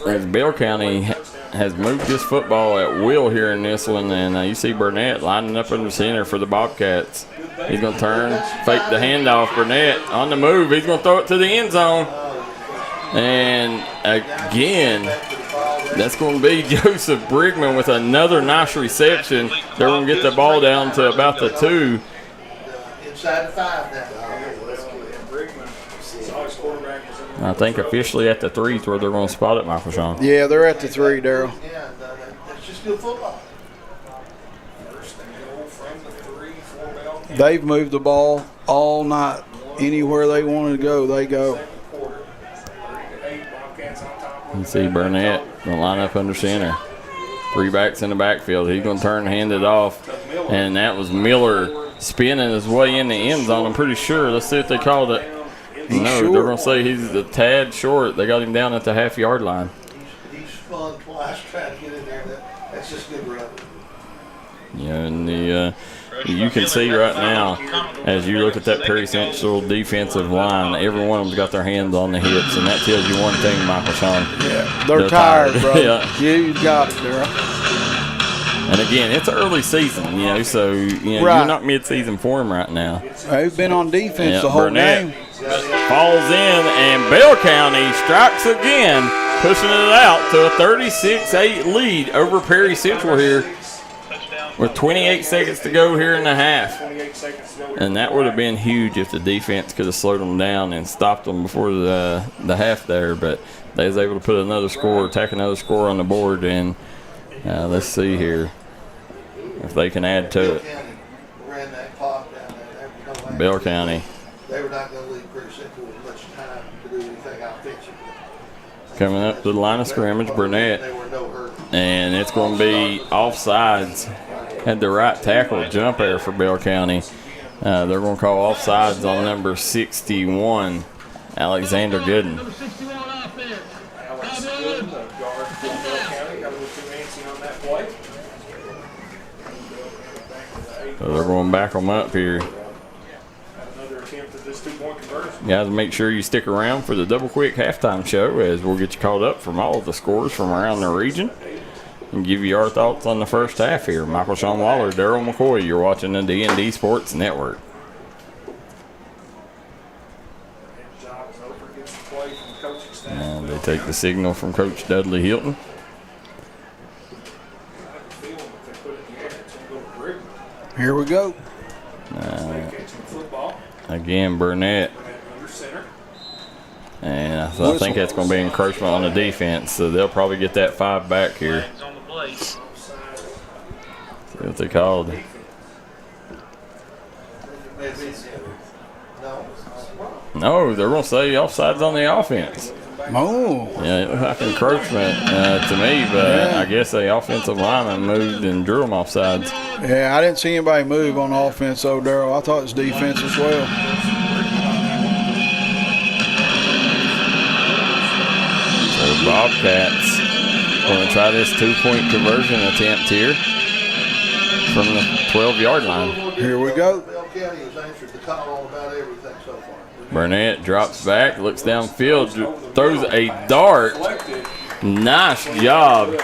As Bell County has moved this football at will here in this one. And you see Burnett lining up in the center for the Bobcats. He's going to turn, fake the handoff. Burnett on the move. He's going to throw it to the end zone. And again, that's going to be Joseph Brigman with another nice reception. They're going to get the ball down to about the 2.
Inside the 5 now.
I think officially at the 3 is where they're going to spot it, Michael Shawn.
Yeah, they're at the 3, Darryl.
Yeah, that's just good football.
They've moved the ball all night. Anywhere they wanted to go, they go.
You see Burnett going to line up under center. 3 backs in the backfield. He's going to turn and hand it off. And that was Miller spinning his way in the end zone, I'm pretty sure. Let's see if they called it. No, they're going to say he's a tad short. They got him down at the half-yard line.
He's spun twice trying to get in there. That's just good run.
Yeah, and you can see right now, as you look at that Perry Central defensive line, every one of them's got their hands on the hips, and that tells you one thing, Michael Shawn.
Yeah, they're tired, bro.
Yeah.
You got it, Darryl.
And again, it's early season, so
right.
You're not mid-season form right now.
They've been on defense the whole
Burnett
game.
Falls in, and Bell County strikes again, pushing it out to a 36-8 lead over Perry Central here with 28 seconds to go here in the half. And that would have been huge if the defense could have slowed them down and stopped them before the half there. But they was able to put another score, tack another score on the board. And let's see here if they can add to it. Bell County.
They were not going to leave Perry Central with much time to do anything offensively.
Coming up to the line of scrimmage, Burnett. And it's going to be offsides. Had the right tackle jump there for Bell County. They're going to call offsides on number 61, Alexander Gooden. So they're going to back them up here. Guys, make sure you stick around for the Double Quick halftime show as we'll get you caught up from all of the scores from around the region and give you our thoughts on the first half here. Michael Shawn Waller, Darryl McCoy, you're watching the D&D Sports Network. And they take the signal from Coach Dudley Hilton.
Here we go.
Again, Burnett. And I think that's going to be encroachment on the defense, so they'll probably get that 5 back here. See what they called. No, they're going to say offsides on the offense.
Oh.
Yeah, it looked like encroachment to me, but I guess the offensive lineman moved and drew them offsides.
Yeah, I didn't see anybody move on offense, though, Darryl. I thought it was defense as well.
So Bobcats going to try this 2-point conversion attempt here from the 12-yard line.
Here we go.
Bell County has answered the call on about everything so far.
Burnett drops back, looks downfield, throws a dart. Nice job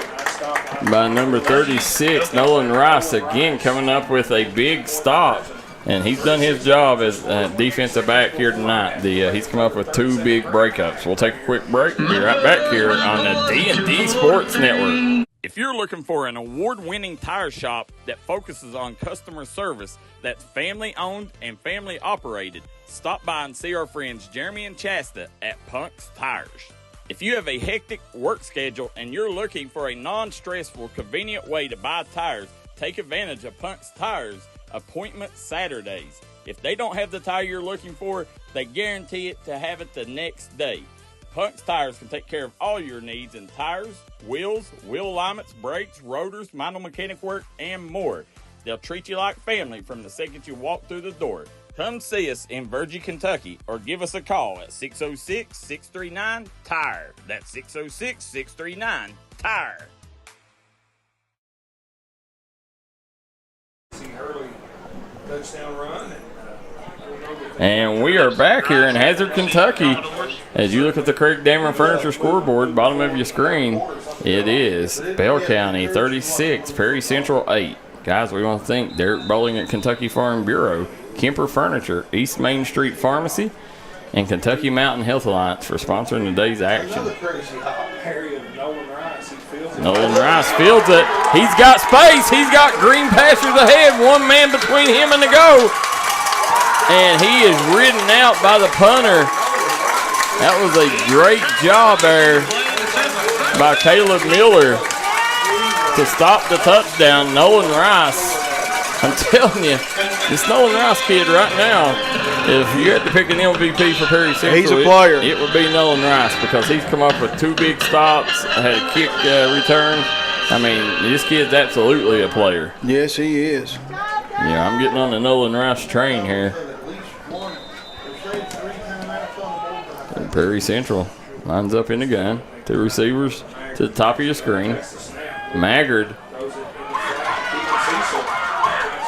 by number 36, Nolan Rice, again coming up with a big stop. And he's done his job as defensive back here tonight. He's come up with 2 big breakups. We'll take a quick break. Be right back here on the D&D Sports Network. If you're looking for an award-winning tire shop that focuses on customer service that's family-owned and family-operated, stop by and see our friends Jeremy and Chasta at Punk's Tires. If you have a hectic work schedule and you're looking for a non-stressful, convenient way to buy tires, take advantage of Punk's Tires Appointment Saturdays. If they don't have the tire you're looking for, they guarantee it to have it the next day. Punk's Tires can take care of all your needs in tires, wheels, wheel alignments, brakes, rotors, minor mechanic work, and more. They'll treat you like family from the second you walk through the door. Come see us in Virgie, Kentucky, or give us a call at 606-639-TIRE. That's 606-639-TIRE.
Touchdown run.
And we are back here in Hazard, Kentucky. As you look at the Craig Dameron Furniture scoreboard, bottom of your screen, it is Bell County 36, Perry Central 8. Guys, we want to thank Derek Bowling at Kentucky Farm Bureau, Kemper Furniture, East Main Street Pharmacy, and Kentucky Mountain Health Alliance for sponsoring today's action. Nolan Rice fields it. He's got space. He's got green pastures ahead. One man between him and the goal. And he is ridden out by the punter. That was a great job there by Caleb Miller to stop the touchdown. Nolan Rice, I'm telling you, this Nolan Rice kid right now, if you had to pick an MVP for Perry Central,
he's a player.
It would be Nolan Rice because he's come up with 2 big stops, had a kick return. I mean, this kid's absolutely a player.
Yes, he is.
Yeah, I'm getting on the Nolan Rice train here. And Perry Central lines up in the gun. 2 receivers to the top of your screen. Maggard.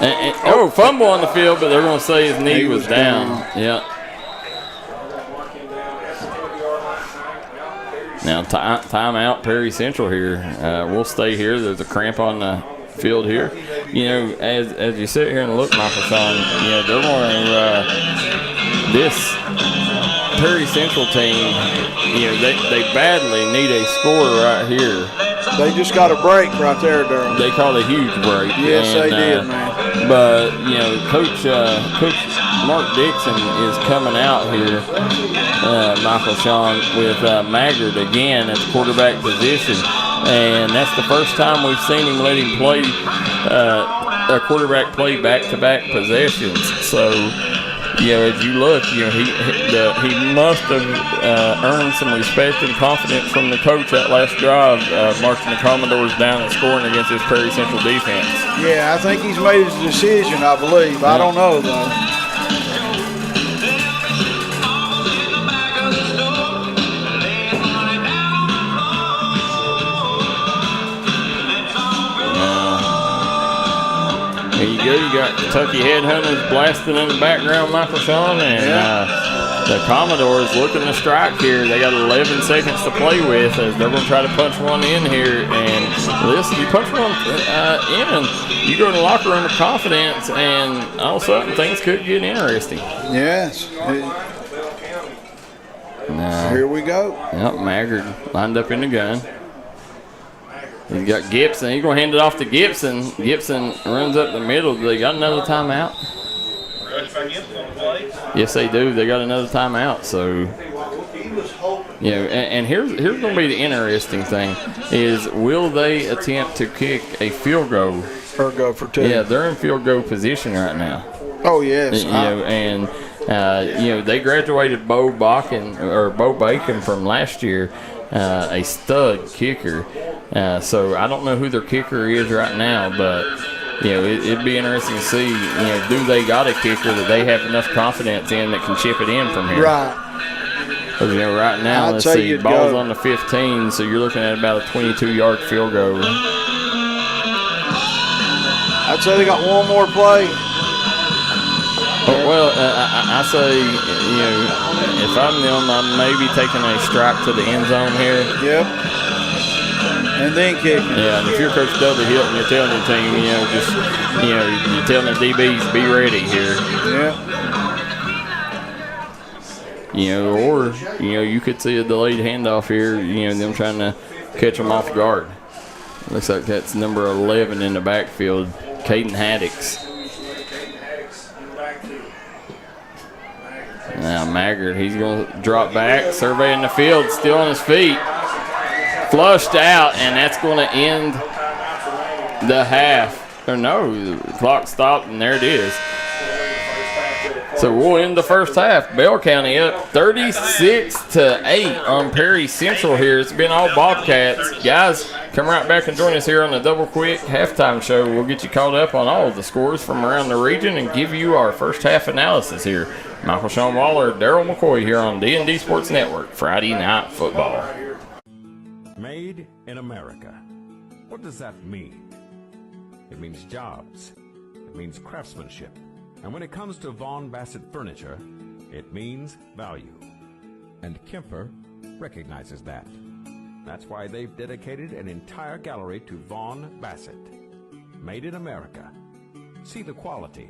And fumble on the field, but they're going to say his knee was down. Yeah. Now, timeout Perry Central here. We'll stay here. There's a cramp on the field here. You know, as you sit here and look, Michael Shawn, you know, they're going to this Perry Central team, you know, they badly need a score right here.
They just got a break right there, Darryl.
They called a huge break.
Yes, they did, man.
But, you know, Coach Mark Dixon is coming out here, Michael Shawn, with Maggard again at the quarterback position. And that's the first time we've seen him let him play a quarterback play back-to-back possessions. So, you know, as you look, you know, he must have earned some respect and confidence from the coach that last drive, marching the Commodores down and scoring against this Perry Central defense.
Yeah, I think he's made his decision, I believe. I don't know, though.
Here you go. You got Kentucky Headhunters blasting in the background, Michael Shawn, and the Commodores looking to strike here. They got 11 seconds to play with as they're going to try to punch one in here. And listen, you punch one in, you go to the locker room with confidence, and all of a sudden things could get interesting.
Yes. Here we go.
Yep, Maggard lined up in the gun. He's got Gibson. He's going to hand it off to Gibson. Gibson runs up the middle. They got another timeout. Yes, they do. They got another timeout. So
He was hoping
You know, and here's going to be the interesting thing is, will they attempt to kick a field goal
or go for 2?
Yeah, they're in field goal position right now.
Oh yes,
you know, and you know, they graduated Bo Bacon from last year, a stud kicker. So I don't know who their kicker is right now, but you know, it'd be interesting to see. You know, do they got a kicker that they have enough confidence in that can chip it in from here?
Right.
Because, you know, right now, let's see, ball's on the 15, so you're looking at about a 22-yard field goal.
I'd say they got one more play.
Well, I say, you know, if I'm them, I'm maybe taking a strike to the end zone here.
Yep. And then kicking.
Yeah, and if you're Coach Dudley Hilton, you're telling your team, you know, just, you know, you're telling the DBs, be ready here.
Yeah.
You know, or, you know, you could see a delayed handoff here, you know, them trying to catch them off guard. Looks like that's number 11 in the backfield, Caden Haddix. Now Maggard, he's going to drop back, surveying the field, still on his feet. Flushed out, and that's going to end the half. Or no, the clock stopped, and there it is. So we'll end the first half. Bell County up 36-8 on Perry Central here. It's been all Bobcats. Guys, come right back and join us here on the Double Quick Halftime Show. We'll get you caught up on all of the scores from around the region and give you our first half analysis here. Michael Shawn Waller, Darryl McCoy here on D&D Sports Network, Friday Night Football.
Made in America. What does that mean? It means jobs. It means craftsmanship. And when it comes to Vaughn Bassett furniture, it means value. And Kemper recognizes that. That's why they've dedicated an entire gallery to Vaughn Bassett. Made in America. See the quality.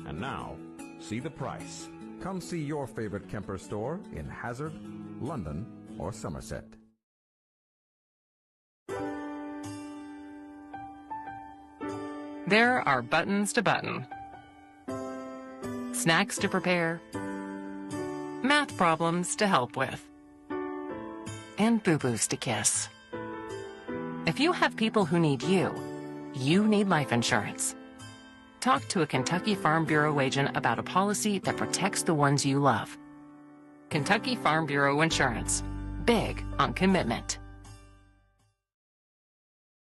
And now, see the price. Come see your favorite Kemper store in Hazard, London, or Somerset.
There are buttons to button, snacks to prepare, math problems to help with, and boo-boos to kiss. If you have people who need you, you need life insurance. Talk to a Kentucky Farm Bureau agent about a policy that protects the ones you love. Kentucky Farm Bureau Insurance. Big on commitment.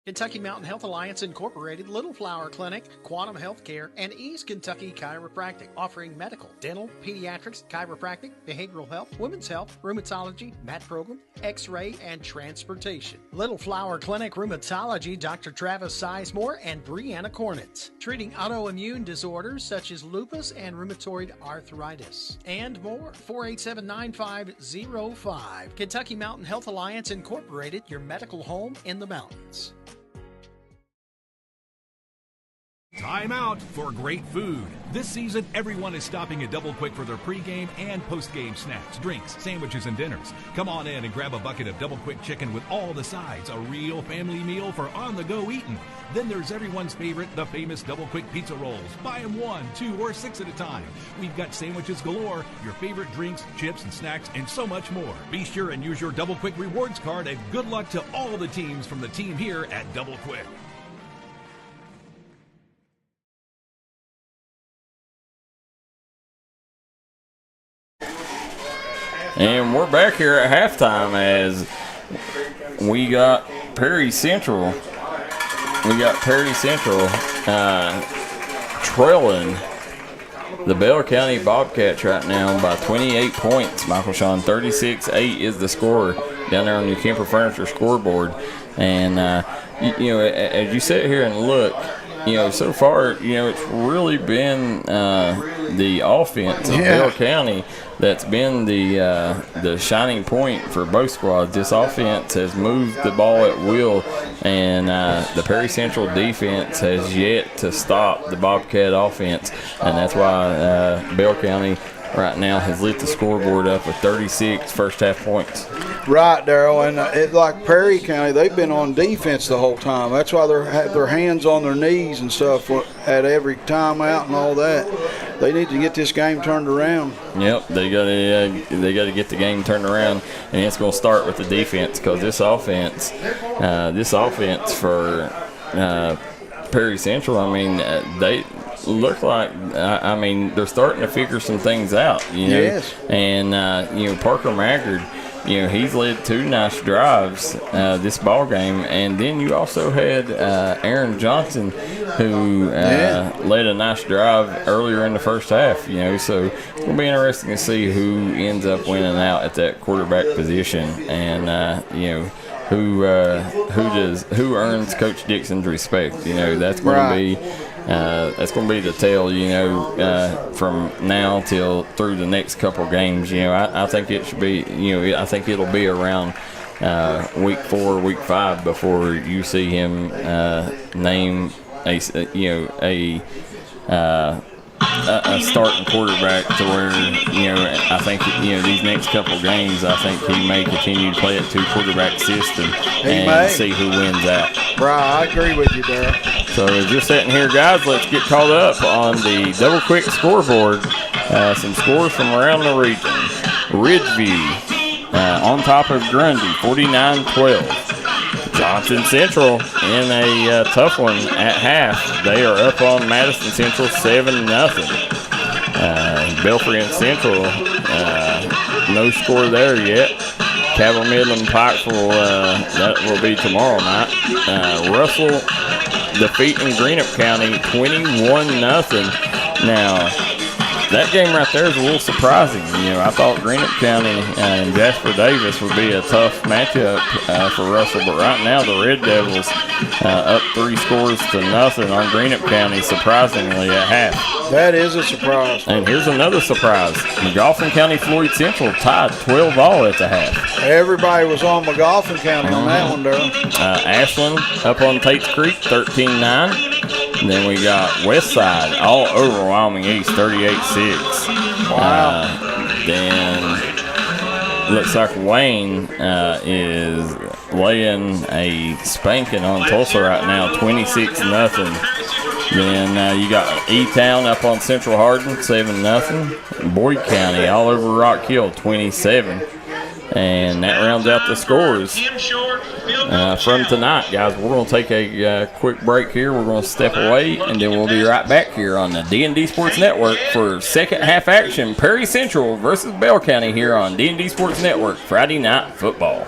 Kentucky Mountain Health Alliance Incorporated, Little Flower Clinic, Quantum Healthcare, and East Kentucky Chiropractic, offering medical, dental, pediatrics, chiropractic, behavioral health, women's health, rheumatology, mat program, x-ray, and transportation. Little Flower Clinic Rheumatology, Dr. Travis Sizemore and Brianna Cornitz, treating autoimmune disorders such as lupus and rheumatoid arthritis, and more. 487-9505. Kentucky Mountain Health Alliance Incorporated, your medical home in the mountains.
Time out for great food. This season, everyone is stopping at Double Quick for their pregame and postgame snacks, drinks, sandwiches, and dinners. Come on in and grab a bucket of Double Quick chicken with all the sides, a real family meal for on-the-go eating. Then there's everyone's favorite, the famous Double Quick pizza rolls. Buy them 1, 2, or 6 at a time. We've got sandwiches galore, your favorite drinks, chips, and snacks, and so much more. Be sure and use your Double Quick rewards card, and good luck to all the teams from the team here at Double Quick.
And we're back here at halftime as we got Perry Central. Trailing the Bell County Bobcats right now by 28 points. Michael Shawn, 36-8 is the score down there on your Kemper Furniture scoreboard. And, you know, as you sit here and look, you know, so far, you know, it's really been the offense of Bell County that's been the shining point for both squads. This offense has moved the ball at will, and the Perry Central defense has yet to stop the Bobcat offense, and that's why Bell County right now has lit the scoreboard up with 36 first half points.
Right, Darryl, and it, like Perry County, they've been on defense the whole time. That's why they have their hands on their knees and stuff at every timeout and all that. They need to get this game turned around.
Yep, they got to get the game turned around, and it's going to start with the defense because this offense for Perry Central, I mean, they look like, I mean, they're starting to figure some things out, you know.
Yes.
And Parker Maggard, he's led 2 nice drives this ball game, and then you also had Aaron Johnson, who led a nice drive earlier in the first half. So it's gonna be interesting to see who ends up winning out at that quarterback position, and who earns Coach Dixon's respect. That's going to be. That's going to be the tale, from now till through the next couple games. I think it should be, I think it'll be around week 4, week 5 before you see him name a starting quarterback to where, I think, these next couple games, I think he may continue to play a 2-quarterback system and see who wins that.
Right, I agree with you, Darryl.
So as you're sitting here, guys, let's get caught up on the Double Quick scoreboard. Some scores from around the region. Ridgeview on top of Grundy, 49-12. Johnson Central in a tough one at half. They are up on Madison Central 7-0. Belfry and Central, no score there yet. Cabell Midland Pikeville, that will be tomorrow night. Russell defeating Greenup County 21-0 Now, that game right there is a little surprising. I thought Greenup County and Jasper Davis would be a tough matchup for Russell, but right now the Red Devils up 3-0 on Greenup County, surprisingly at half.
That is a surprise.
And here's another surprise. McGoffin County Floyd Central tied 12-all at the half.
Everybody was on McGoffin County on that one, Darryl.
Ashland up on Tate's Creek, 13-9. And then we got Westside all over Wyoming East, 38-6.
Wow.
Then looks like Wayne is laying a spanking on Tulsa right now, 26-0. Then you got E-Town up on Central Hardin, 7-0. Boyd County all over Rock Hill, 27. And that rounds out the scores from tonight, guys. We're going to take a quick break here. We're going to step away, and then we'll be right back here on the D&D Sports Network for second half action. Perry Central versus Bell County here on D&D Sports Network, Friday Night Football.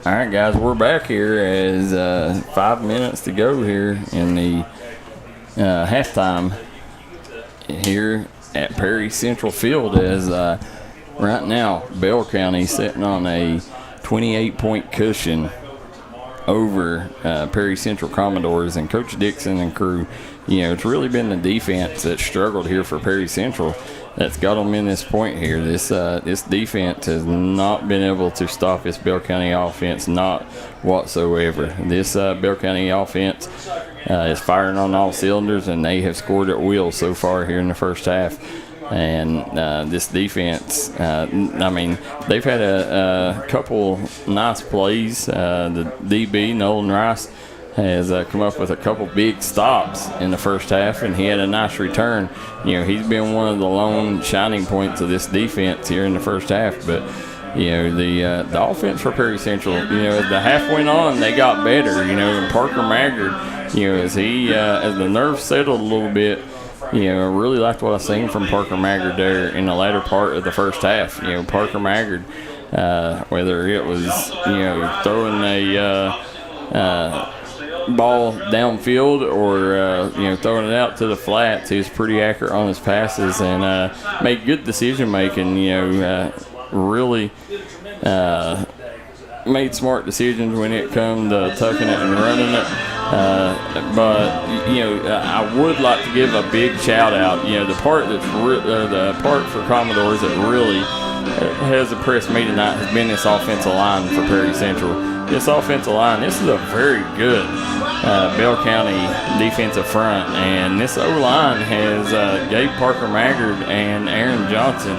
All right, guys, we're back here as 5 minutes to go here in the halftime here at Perry Central Field as right now Bell County sitting on a 28-point cushion over Perry Central Commodores, and Coach Dixon and crew, it's really been the defense that struggled here for Perry Central that's got them in this point here. This defense has not been able to stop this Bell County offense, not whatsoever. This Bell County offense is firing on all cylinders, and they have scored at will so far here in the first half. And this defense, they've had a couple nice plays. The DB, Nolan Rice, has come up with a couple big stops in the first half, and he had a nice return. He's been one of the lone shining points of this defense here in the first half. But the offense for Perry Central, as the half went on, they got better. And Parker Maggard, as the nerves settled a little bit, I really liked what I seen from Parker Maggard there in the latter part of the first half. Parker Maggard, whether it was throwing a ball downfield or throwing it out to the flats, he was pretty accurate on his passes and made good decision making. Really made smart decisions when it come to tucking it and running it. But I would like to give a big shout out. The part for Commodores that really has impressed me tonight has been this offensive line for Perry Central. This offensive line, this is a very good Bell County defensive front, and this O-line has gave Parker Maggard and Aaron Johnson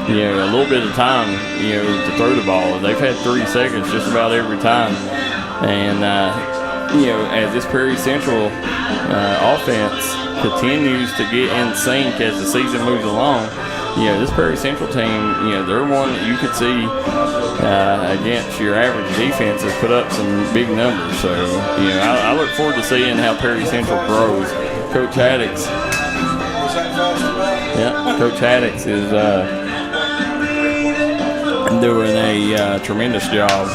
a little bit of time to throw the ball. They've had 3 seconds just about every time, and as this Perry Central offense continues to get in sync as the season moves along, this Perry Central team, they're one that you could see against your average defense has put up some big numbers. So, I look forward to seeing how Perry Central grows. Coach Haddix. Yeah, Coach Haddix is doing a tremendous job.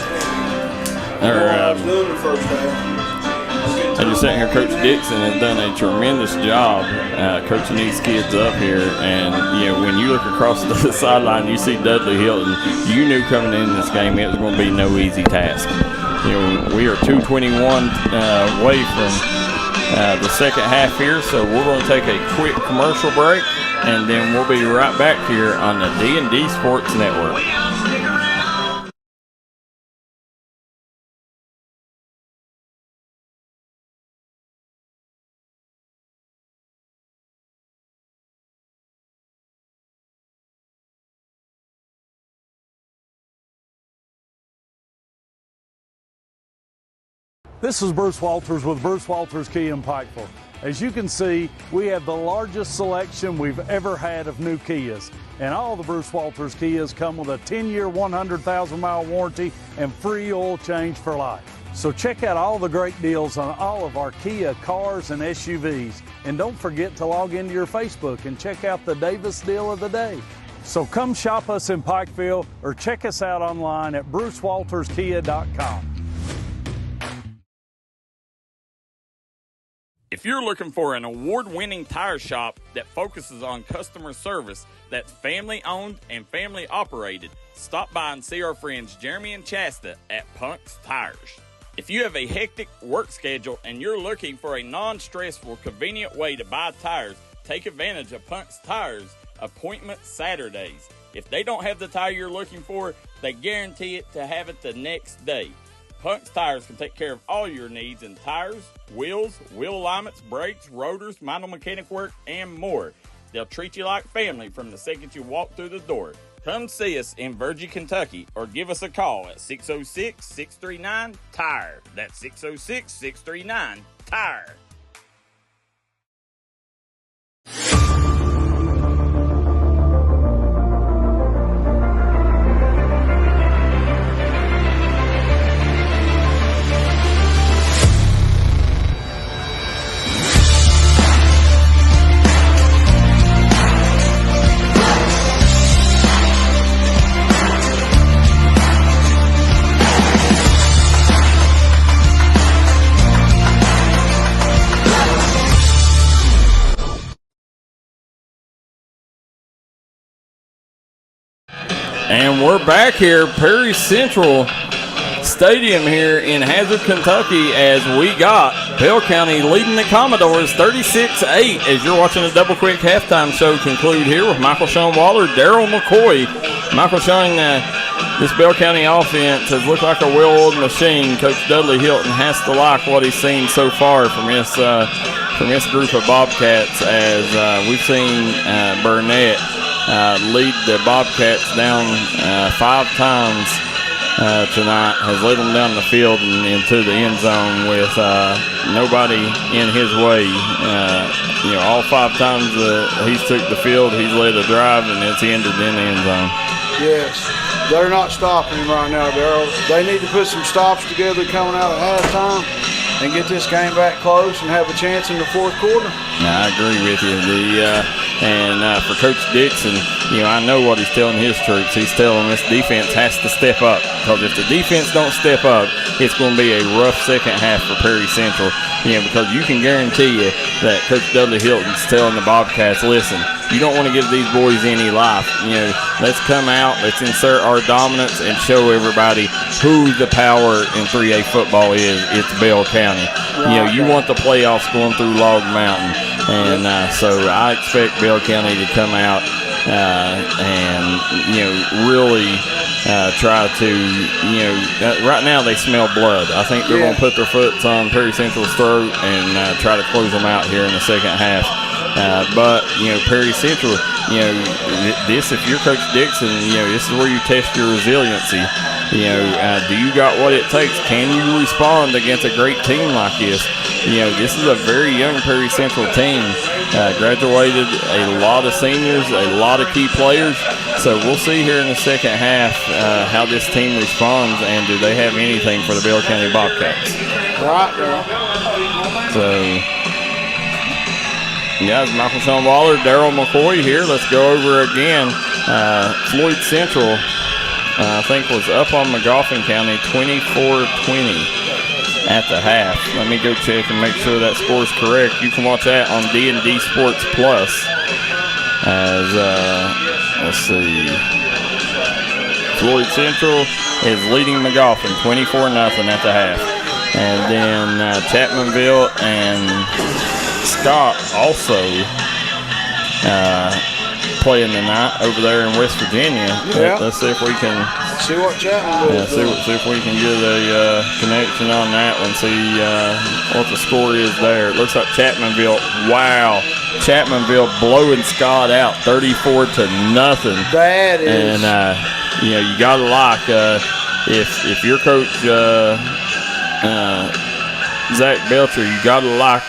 I just sitting here, Coach Dixon has done a tremendous job coaching these kids up here. And, when you look across the sideline, you see Dudley Hilton. You knew coming in this game it was going to be no easy task. We are 2:21 away from the second half here, so we're going to take a quick commercial break, and then we'll be right back here on the D&D Sports Network.
This is Bruce Walters with Bruce Walters Kia in Pikeville. As you can see, we have the largest selection we've ever had of new Kias. And all the Bruce Walters Kias come with a 10-year, 100,000-mile warranty and free oil change for life. So check out all the great deals on all of our Kia cars and SUVs. And don't forget to log into your Facebook and check out the Davis deal of the day. So come shop us in Pikeville or check us out online at brucewalterskia.com.
If you're looking for an award-winning tire shop that focuses on customer service that's family-owned and family-operated, stop by and see our friends Jeremy and Chasta at Punk's Tires. If you have a hectic work schedule and you're looking for a non-stressful, convenient way to buy tires, take advantage of Punk's Tires Appointment Saturdays. If they don't have the tire you're looking for, they guarantee it to have it the next day. Punk's Tires can take care of all your needs in tires, wheels, wheel alignments, brakes, rotors, minor mechanic work, and more. They'll treat you like family from the second you walk through the door. Come see us in Virgie, Kentucky, or give us a call at 606-639-TIRE. That's 606-639-TIRE. And we're back here, Perry Central Stadium here in Hazard, Kentucky, as we got Bell County leading the Commodores 36-8 as you're watching the Double Quick halftime show conclude here with Michael Shawn Waller, Darryl McCoy. Michael Shawn, this Bell County offense has looked like a well-oiled machine. Coach Dudley Hilton has to like what he's seen so far from this group of Bobcats, as we've seen Burnett lead the Bobcats down 5 times tonight, has led them down the field and into the end zone with nobody in his way. All 5 times he's took the field, he's led a drive, and it's ended in the end zone.
Yes, they're not stopping him right now, Darryl. They need to put some stops together coming out of halftime and get this game back close and have a chance in the 4th quarter.
I agree with you. For Coach Dixon, I know what he's telling his troops. He's telling this defense has to step up, because if the defense don't step up, it's going to be a rough second half for Perry Central. Because you can guarantee you that Coach Dudley Hilton's telling the Bobcats, listen, you don't want to give these boys any life. Let's come out, let's insert our dominance and show everybody who the power in 3A football is. It's Bell County. You want the playoffs going through Log Mountain. And so I expect Bell County to come out and really try to, right now they smell blood. I think they're going to put their foot on Perry Central's throat and try to close them out here in the second half. But Perry Central, if you're Coach Dixon, this is where you test your resiliency. Do you got what it takes? Can you respond against a great team like this? This is a very young Perry Central team. Graduated a lot of seniors, a lot of key players. So we'll see here in the second half how this team responds, and do they have anything for the Bell County Bobcats?
Right there.
So, guys, Michael Shawn Waller, Darryl McCoy here. Let's go over again. Floyd Central, I think, was up on McGoffin County 24-20 at the half. Let me go check and make sure that score is correct. You can watch that on D&D Sports Plus. As let's see, Floyd Central is leading McGoffin 24-0 at the half, and then Chapmanville and Scott also playing tonight over there in West Virginia.
Yeah.
Let's see if we can
see what Chapmanville is doing.
See if we can get a connection on that one. See what the score is there. It looks like Chapmanville. Wow, Chapmanville blowing Scott out 34-0.
That is.
And you gotta like if your coach Zach Belcher, you gotta like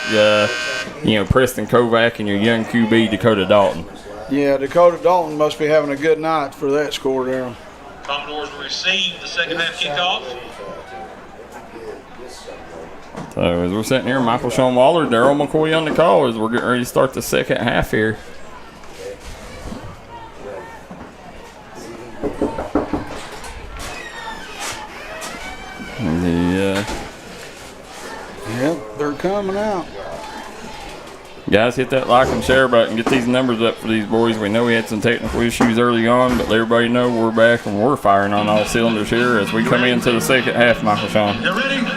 Preston Kovac and your young QB Dakota Dalton.
Yeah, Dakota Dalton must be having a good night for that score there.
Commodores receive the second half kickoff.
So as we're sitting here, Michael Shawn Waller, Darryl McCoy on the call as we're getting ready to start the second half here.
Yep, they're coming out.
Guys, hit that like and share button. Get these numbers up for these boys. We know we had some technical issues early on, but let everybody know we're back and we're firing on all cylinders here as we come into the second half, Michael Shawn.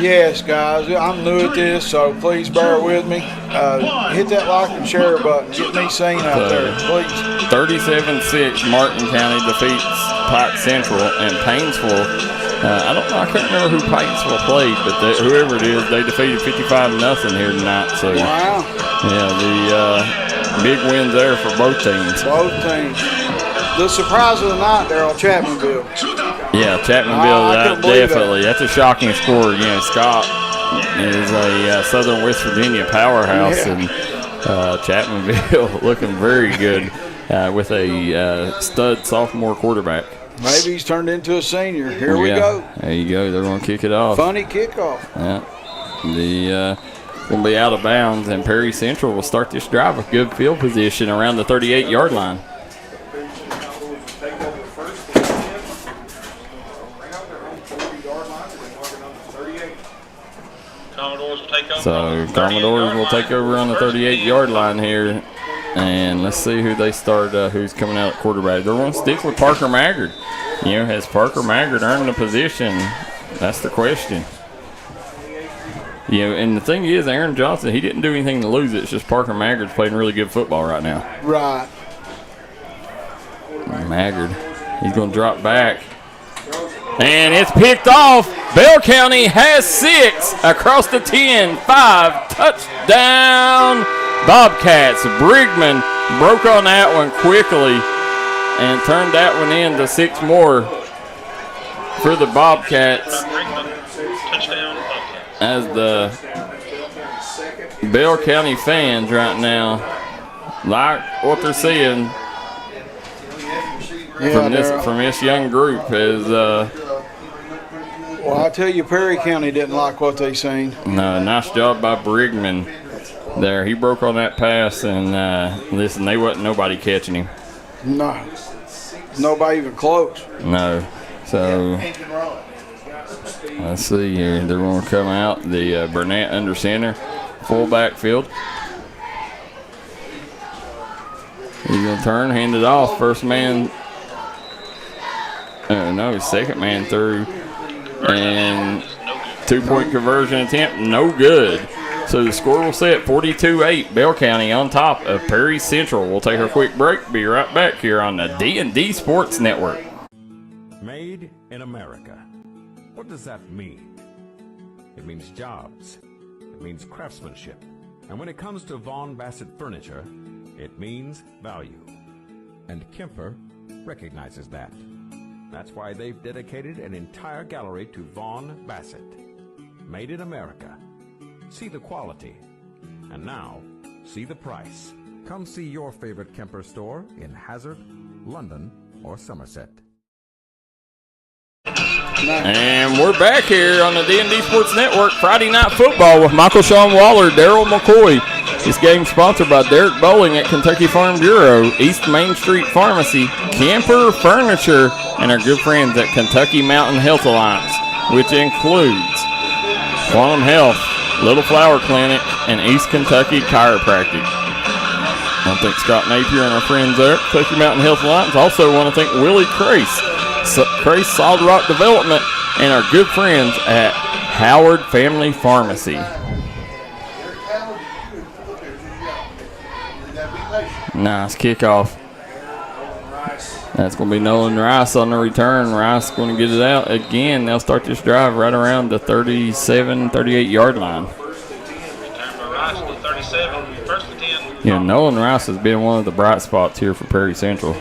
Yes, guys, I'm new at this, so please bear with me. Hit that like and share button. Get me seen out there, please.
37-6, Martin County defeats Pike Central, and Painesville. I couldn't remember who Painesville played, but whoever it is, they defeated 55-0 here tonight. So,
wow.
Yeah, the big wins there for both teams.
Both teams. The surprise of the night there on Chapmanville.
Yeah, Chapmanville, definitely. That's a shocking score. Scott is a Southern West Virginia powerhouse, and Chapmanville looking very good with a stud sophomore quarterback.
Maybe he's turned into a senior. Here we go.
There you go. They're going to kick it off.
Funny kickoff.
Yeah. Going to be out of bounds, and Perry Central will start this drive with good field position around the 38-yard line.
Commodores will take over.
So Commodores will take over on the 38-yard line here. And let's see who they start, who's coming out at quarterback. They're going to stick with Parker Maggard. You know, has Parker Maggard earned a position? That's the question. You know, and the thing is, Aaron Johnson, he didn't do anything to lose it. It's just Parker Maggard's playing really good football right now.
Right.
Maggard, he's going to drop back. And it's picked off. Bell County has 6 across the 10, 5, touchdown Bobcats. Brigman broke on that one quickly and turned that one into 6 more for the Bobcats. As the Bell County fans right now like what they're seeing from this young group is
well, I tell you, Perry County didn't like what they seen.
No, nice job by Brigman there. He broke on that pass, and listen, they wasn't nobody catching him.
No, nobody even close.
No, so let's see here. They're going to come out the Burnett under center, full backfield. He's going to turn, hand it off. First man. No, second man through. And 2-point conversion attempt, no good. So the score will set 42-8. Bell County on top of Perry Central. We'll take a quick break. Be right back here on the D&D Sports Network.
Made in America. What does that mean? It means jobs. It means craftsmanship. And when it comes to Vaughn Bassett Furniture, it means value. And Kemper recognizes that. That's why they've dedicated an entire gallery to Vaughn Bassett. Made in America. See the quality. And now, see the price. Come see your favorite Kemper store in Hazard, London, or Somerset.
And we're back here on the D&D Sports Network. Friday Night Football with Michael Shawn Waller, Darryl McCoy. This game sponsored by Derek Bowling at Kentucky Farm Bureau, East Main Street Pharmacy, Camper Furniture, and our good friends at Kentucky Mountain Health Alliance, which includes Quantum Health, Little Flower Clinic, and East Kentucky Chiropractic. I want to thank Scott Napier and our friends there at Kentucky Mountain Health Alliance. Also want to thank Willie Crace, Crace Solid Rock Development, and our good friends at Howard Family Pharmacy. Nice kickoff. That's going to be Nolan Rice on the return. Rice going to get it out again. They'll start this drive right around the 37, 38-yard line. Yeah, Nolan Rice has been one of the bright spots here for Perry Central.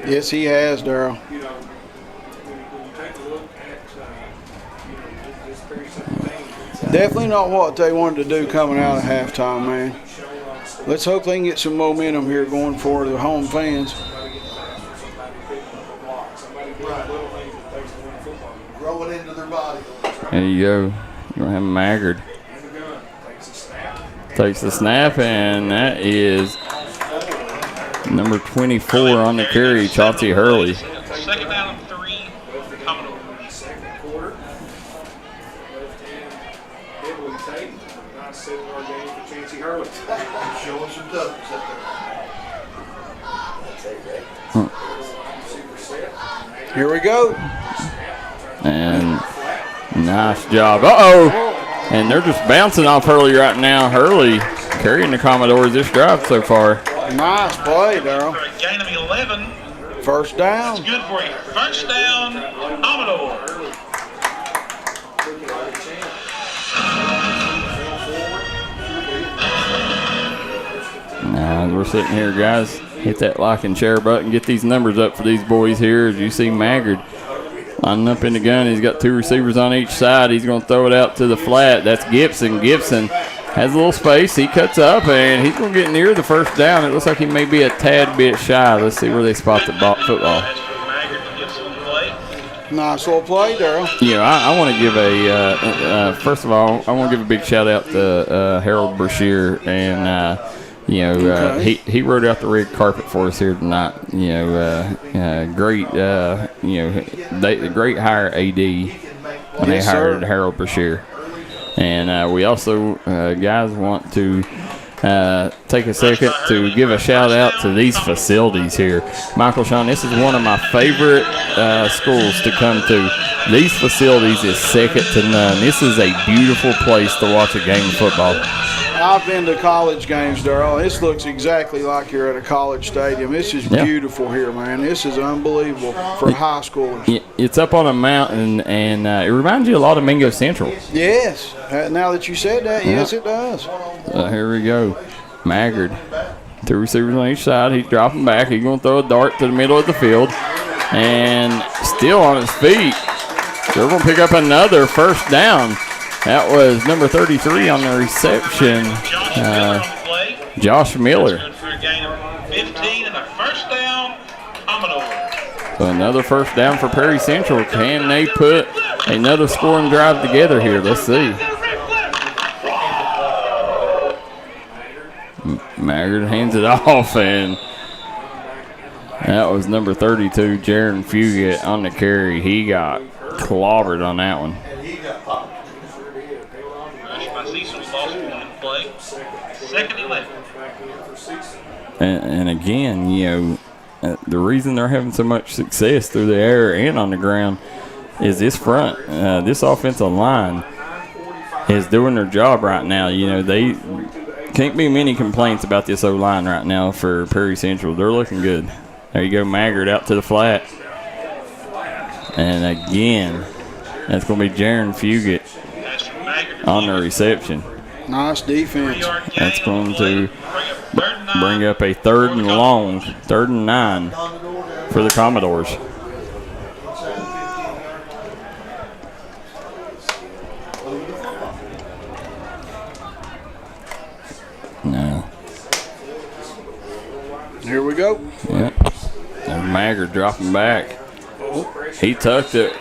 Yes, he has, Darryl. Definitely not what they wanted to do coming out of halftime, man. Let's hope they can get some momentum here going for the home fans.
Grow it into their body.
There you go. You're going to have Maggard. Takes the snap, and that is number 24 on the carry, Chauncey Hurley.
Second down and 3, Commodore.
Second quarter. Left hand, nice 7-yard gain for Chauncey Hurley.
Showing some toughness up there.
Here we go.
And nice job. Uh-oh. And they're just bouncing off Hurley right now. Hurley carrying the Commodores this drive so far.
Nice play, Darryl.
For a gain of 11.
First down.
That's good for you. First down, Commodore.
Now, as we're sitting here, guys, hit that like and share button. Get these numbers up for these boys here. As you see Maggard lining up in the gun. He's got 2 receivers on each side. He's going to throw it out to the flat. That's Gibson. Gibson has a little space. He cuts up, and he's going to get near the first down. It looks like he may be a tad bit shy. Let's see where they spot the football.
Nice little play, Darryl.
Yeah, I want to give first of all, I want to give a big shout out to Harold Brashear, and he rode out the red carpet for us here tonight. Great, the great hire AD when they hired Harold Brashear. And we also, guys, want to take a second to give a shout out to these facilities here. Michael, Shawn, this is one of my favorite schools to come to. These facilities is second to none. This is a beautiful place to watch a game of football.
I've been to college games, Darryl. This looks exactly like you're at a college stadium. This is beautiful here, man. This is unbelievable for high schoolers.
It's up on a mountain, and it reminds you a lot of Mingo Central.
Yes. Now that you said that, yes, it does.
Here we go. Maggard. 2 receivers on each side. He's dropping back. He's going to throw a dart to the middle of the field. And still on his feet. They're going to pick up another first down. That was number 33 on the reception, Josh Miller.
For a gain of 15 and a first down, Commodore.
So another first down for Perry Central. Can they put another scoring drive together here? Let's see. Maggard hands it off, and that was number 32, Jaron Fugit, on the carry. He got clobbered on that one.
Second 11.
And again, you know, the reason they're having so much success through the air and on the ground is this front. This offensive line is doing their job right now. You know, they can't be many complaints about this O-line right now for Perry Central. They're looking good. There you go, Maggard out to the flat. And again, that's going to be Jaron Fugit on the reception.
Nice defense.
That's going to bring up a 3rd and long, 3rd and 9 for the Commodores. No.
Here we go.
Yeah. There's Maggard dropping back. He tucked it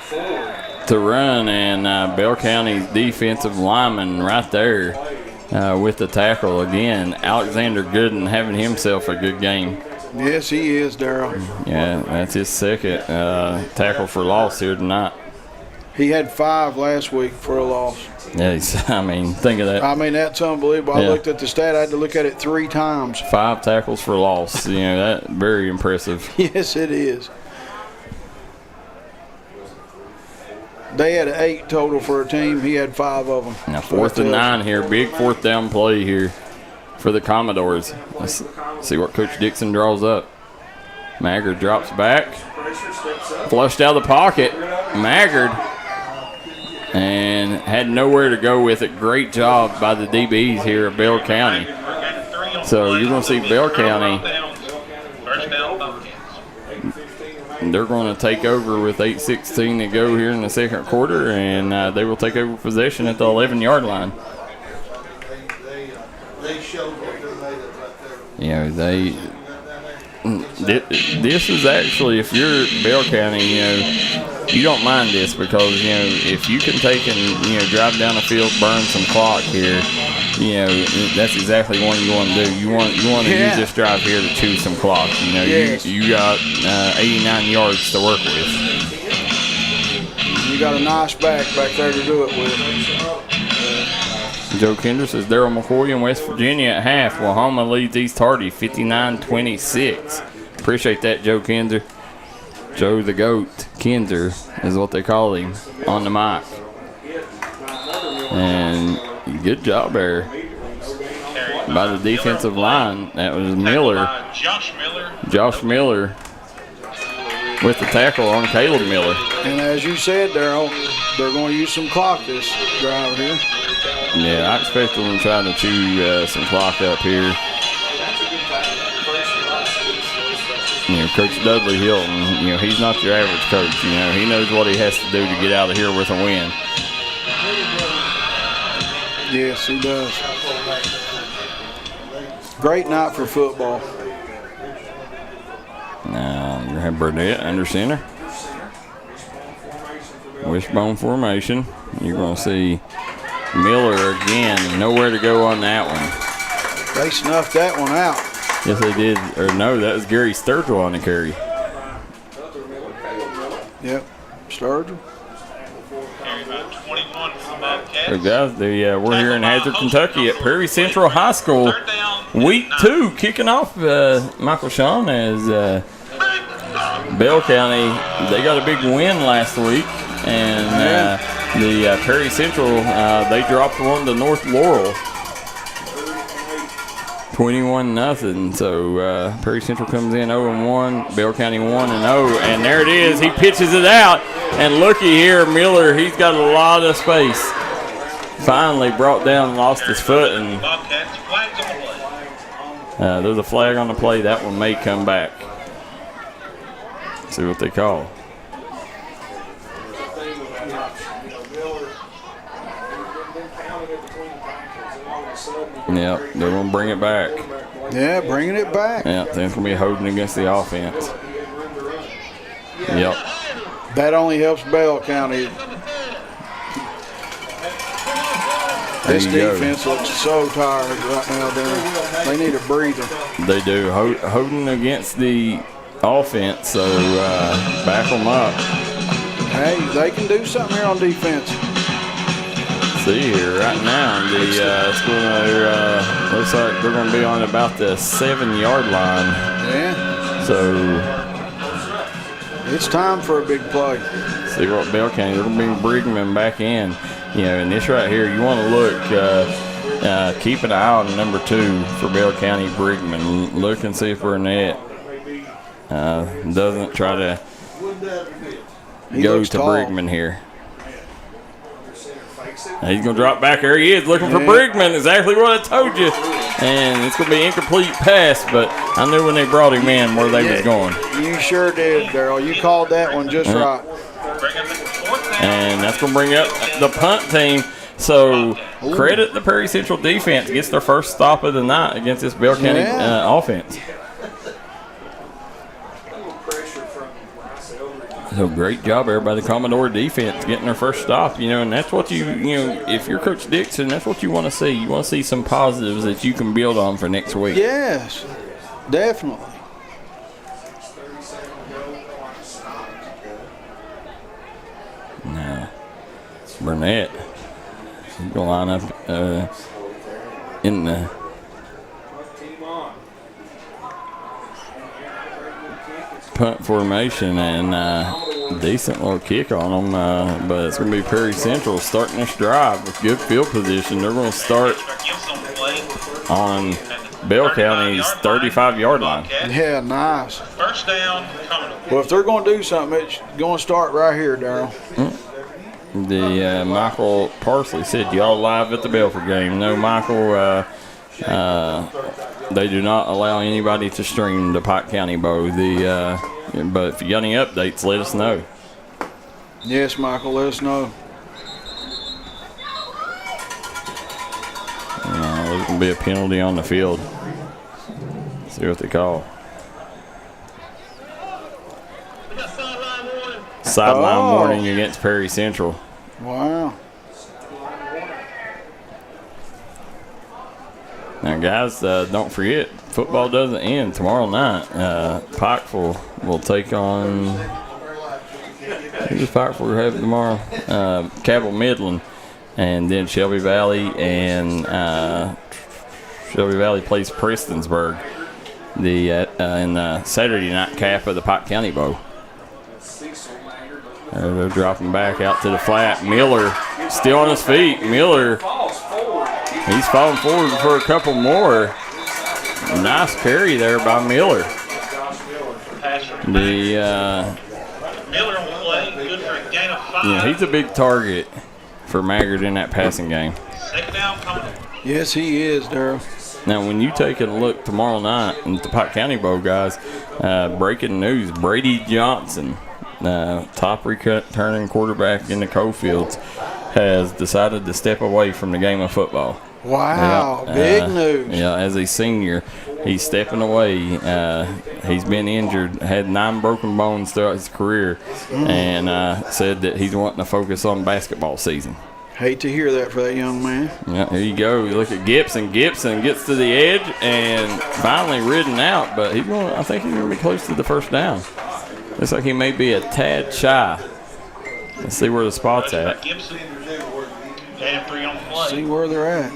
to run, and Bell County's defensive lineman right there with the tackle again. Alexander Gooden having himself a good game.
Yes, he is, Darryl.
Yeah, that's his second tackle for loss here tonight.
He had 5 last week for a loss.
Yeah, I mean, think of that.
I mean, that's unbelievable.
Yeah.
I looked at the stat. I had to look at it 3 times.
5 tackles for loss. You know, that very impressive.
Yes, it is. They had 8 total for a team. He had 5 of them.
Now 4th and 9 here. Big 4th down play here for the Commodores. Let's see what Coach Dixon draws up. Maggard drops back. Flushed out of the pocket. Maggard. And had nowhere to go with it. Great job by the DBs here at Bell County. So you're going to see Bell County. They're going to take over with 8:16 to go here in the second quarter, and they will take over possession at the 11-yard line. You know, this is actually, if you're Bell County, you know, you don't mind this because, you know, if you can take and, you know, drive down the field, burn some clock here, you know, that's exactly what you want to do. You want to use this drive here to chew some clock. You know, you got 89 yards to work with.
You got a nice back there to do it with.
Joe Kinder says Darryl McCoy in West Virginia at half. Wahoma leads East Hardy 59-26. Appreciate that, Joe Kinder. Joe the Goat Kinder is what they call him on the mic. And good job there by the defensive line. That was Miller. Josh Miller with the tackle on Caleb Miller.
And as you said, Darryl, they're going to use some clock this drive here.
Yeah, I expect them to try to chew some clock up here. You know, Coach Dudley Hilton, you know, he's not your average coach. You know, he knows what he has to do to get out of here with a win.
Yes, he does. Great night for football.
Now, you're going to have Burnett under center. Wishbone formation. You're going to see Miller again. Nowhere to go on that one.
They snuffed that one out.
Yes, they did. Or no, that was Gary Sturgill on the carry.
Yep, Sturgill.
Carry about 21 for the
So guys, we're here in Hazard, Kentucky at Prairie Central High School. Week 2 kicking off, Michael Shawn, as Bell County, they got a big win last week. And the Prairie Central, they dropped one to North Laurel. 21-0. So Prairie Central comes in 0-1. Bell County 1-0. And there it is. He pitches it out. And looky here, Miller. He's got a lot of space. Finally brought down and lost his foot. And there's a flag on the play. That one may come back. See what they call. Yep, they're going to bring it back.
Yeah, bringing it back.
Yeah, it's going to be holding against the offense. Yep.
That only helps Bell County. This defense looks so tired right now. They need a breather.
They do. Holding against the offense, so back them up.
Hey, they can do something here on defense.
See here right now, the school looks like they're going to be on about the 7-yard line.
Yeah.
So
it's time for a big play.
See what Bell County, they're going to bring Brigman back in. You know, and this right here, you want to look, keep an eye on number 2 for Bell County, Brigman. Look and see if Burnett doesn't try to go to
tall.
Brigman here. He's going to drop back. There he is, looking for Brigman. Exactly what I told you. And it's going to be an incomplete pass, but I knew when they brought him in where they was going.
You sure did, Darryl. You called that one just right.
And that's going to bring up the punt team. So credit the Prairie Central defense. Gets their first stop of the night against this Bell County offense. So great job there by the Commodore defense getting their first stop, you know, and that's what you know, if you're Coach Dixon, that's what you want to see. You want to see some positives that you can build on for next week.
Yes, definitely.
Now, Burnett, he's going to line up in the punt formation, and decent little kick on them, but it's going to be Prairie Central starting this drive with good field position. They're going to start on Bell County's 35-yard line.
Yeah, nice.
First down,
well, if they're going to do something, it's going to start right here, Darryl.
The Michael Parsley said, y'all live at the Belford game. No, Michael, they do not allow anybody to stream the Pike County Bowl. But if you got any updates, let us know.
Yes, Michael, let us know.
There's going to be a penalty on the field. See what they call. Sideline warning against Prairie Central.
Wow.
Now, guys, don't forget, football doesn't end tomorrow night. Pikeville will take on, who does Pikeville have tomorrow? Cabell Midland, and then Shelby Valley, and Shelby Valley plays Prestonsburg in the Saturday night cap of the Pike County Bowl. They're dropping back out to the flat. Miller still on his feet. Miller, he's falling forward for a couple more. Nice carry there by Miller.
Miller on play, good for a gain of 5.
Yeah, he's a big target for Maggard in that passing game.
Second down coming.
Yes, he is, Darryl.
Now, when you take a look tomorrow night in the Pike County Bowl, guys, breaking news, Brady Johnson, top returning quarterback in the Coalfields, has decided to step away from the game of football.
Wow, big news.
Yeah, as a senior, he's stepping away. He's been injured, had 9 broken bones throughout his career, and said that he's wanting to focus on basketball season.
Hate to hear that for that young man.
Yeah, here you go. You look at Gibson. Gibson gets to the edge and finally ridden out, but I think he's going to be close to the first down. Looks like he may be a tad shy. Let's see where the spot's at.
Gain 3 on the play.
See where they're at.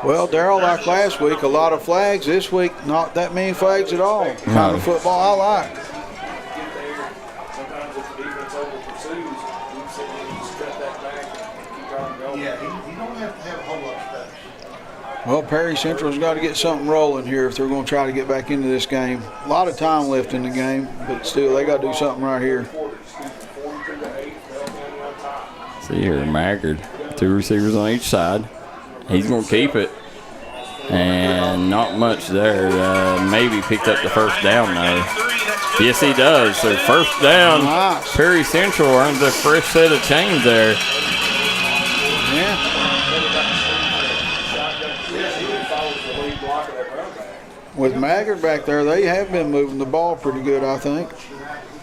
Well, Darryl, like last week, a lot of flags. This week, not that many flags at all. Kind of football I like.
Sometimes if the defense over pursues, you just cut that back and keep trying to go.
Yeah, you don't have to have a whole lot of stuff.
Well, Perry Central's got to get something rolling here if they're going to try to get back into this game. A lot of time left in the game, but still, they got to do something right here.
See here, Maggard. 2 receivers on each side. He's going to keep it. And not much there. Maybe picked up the first down, though. Yes, he does. So first down.
Nice.
Perry Central earns a fresh set of chains there.
Yeah. With Maggard back there, they have been moving the ball pretty good, I think.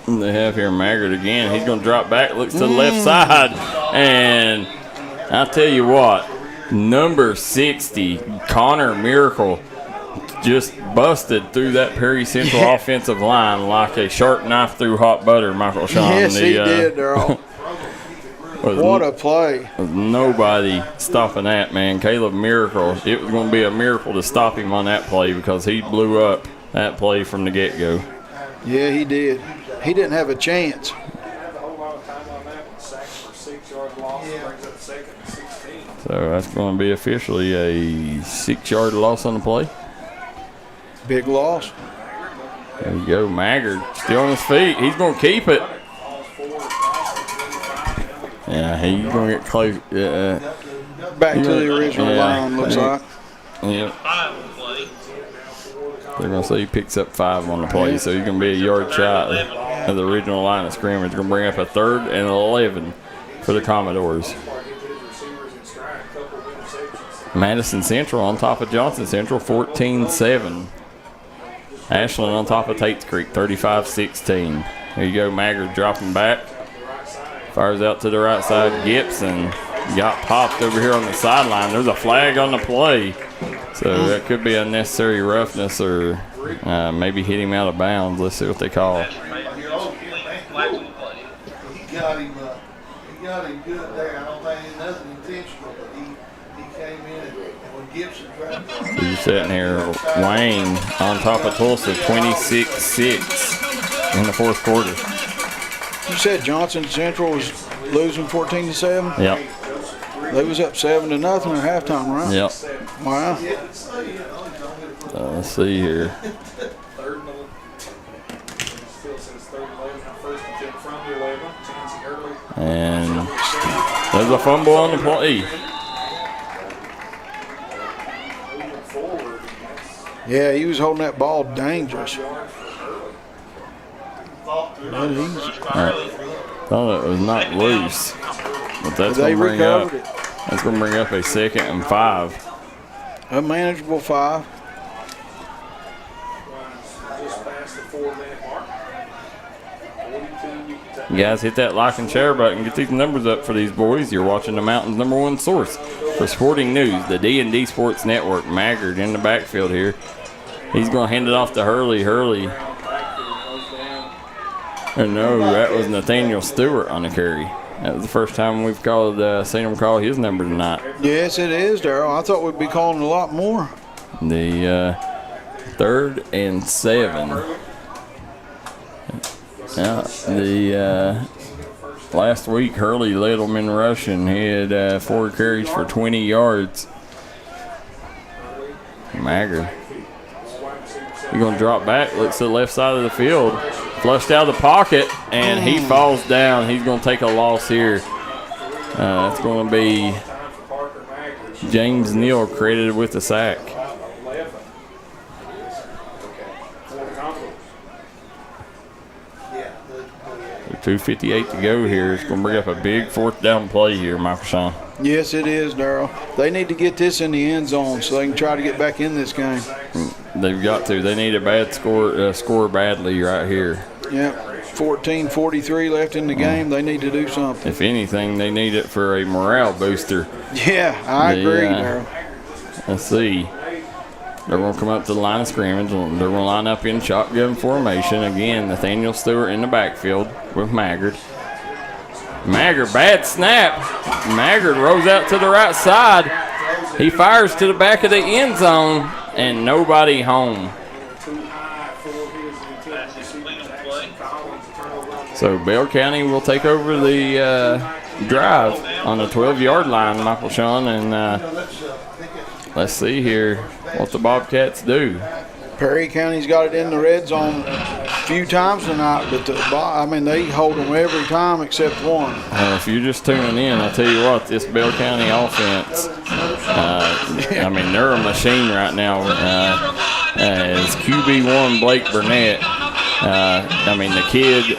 They have here Maggard again. He's going to drop back, looks to the left side. And I'll tell you what, number 60, Connor Miracle, just busted through that Perry Central offensive line like a sharp knife through hot butter, Michael Shawn.
Yes, he did, Darryl. What a play.
Nobody stopping that, man. Caleb Miracle, it was going to be a miracle to stop him on that play because he blew up that play from the get-go.
Yeah, he did. He didn't have a chance.
So that's going to be officially a 6-yard loss on the play.
Big loss.
There you go, Maggard still on his feet. He's going to keep it. Yeah, he's going to get close.
Back to the original line, looks like.
Yep. They're going to say he picks up 5 on the play, so he's going to be a yard shot of the original line of scrimmage. Going to bring up a 3rd and 11 for the Commodores. Madison Central on top of Johnson Central, 14-7. Ashland on top of Tate's Creek, 35-16. Here you go, Maggard dropping back. Fires out to the right side. Gibson got popped over here on the sideline. There's a flag on the play. So that could be unnecessary roughness or maybe hit him out of bounds. Let's see what they call.
He got him good there. I don't think it's nothing intentional, but he came in and when Gibson tried to.
So you're sitting here, Wayne on top of Tulsa, 26-6 in the 4th quarter.
You said Johnson Central was losing 14-7?
Yep.
They was up 7-0 at halftime, right?
Yep.
Wow.
Let's see here. And there's a fumble on the play.
Yeah, he was holding that ball dangerous.
Thought it was not loose, but that's going to bring up. That's going to bring up a 2nd and 5.
A manageable 5.
You guys hit that like and share button. Get these numbers up for these boys. You're watching the Mountain's #1 source for sporting news, the D&D Sports Network. Maggard in the backfield here. He's going to hand it off to Hurley. And no, that was Nathaniel Stewart on the carry. That was the first time we've seen him call his number tonight.
Yes, it is, Darryl. I thought we'd be calling a lot more.
The 3rd and 7. Yeah, the last week Hurley led them in rushing. He had 4 carries for 20 yards. Maggard. He's going to drop back, looks to the left side of the field. Flushed out of the pocket, and he falls down. He's going to take a loss here. That's going to be James Neal credited with the sack. 2:58 to go here. It's going to bring up a big 4th down play here, Michael Shawn.
Yes, it is, Darryl. They need to get this in the end zone so they can try to get back in this game.
They've got to. They need a bad score badly right here.
Yeah, 14:43 left in the game. They need to do something.
If anything, they need it for a morale booster.
Yeah, I agree, Darryl.
Let's see. They're going to come up to the line of scrimmage. They're going to line up in shotgun formation. Again, Nathaniel Stewart in the backfield with Maggard. Maggard, bad snap. Maggard rolls out to the right side. He fires to the back of the end zone, and nobody home. So Bell County will take over the drive on the 12-yard line, Michael Shawn, and let's see here what the Bobcats do.
Perry County's got it in the red zone a few times tonight, but they hold them every time except one.
If you're just tuning in, I tell you what, this Bell County offense, they're a machine right now. As QB1 Blake Burnett, the kid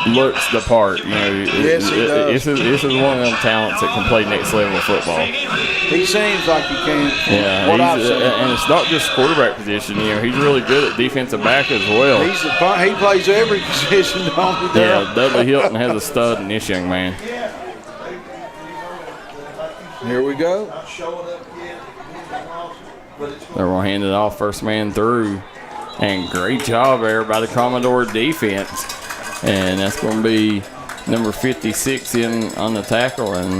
looks the part.
Yes, he does.
This is one of them talents that can play next level football.
He seems like he can.
Yeah, and it's not just quarterback position. He's really good at defensive back as well.
He plays every position, don't he?
Yeah, Dudley Hilton has a stud in this young man.
Here we go.
They're going to hand it off, first man through. And great job there by the Commodore defense. And that's going to be number 56 in on the tackle. And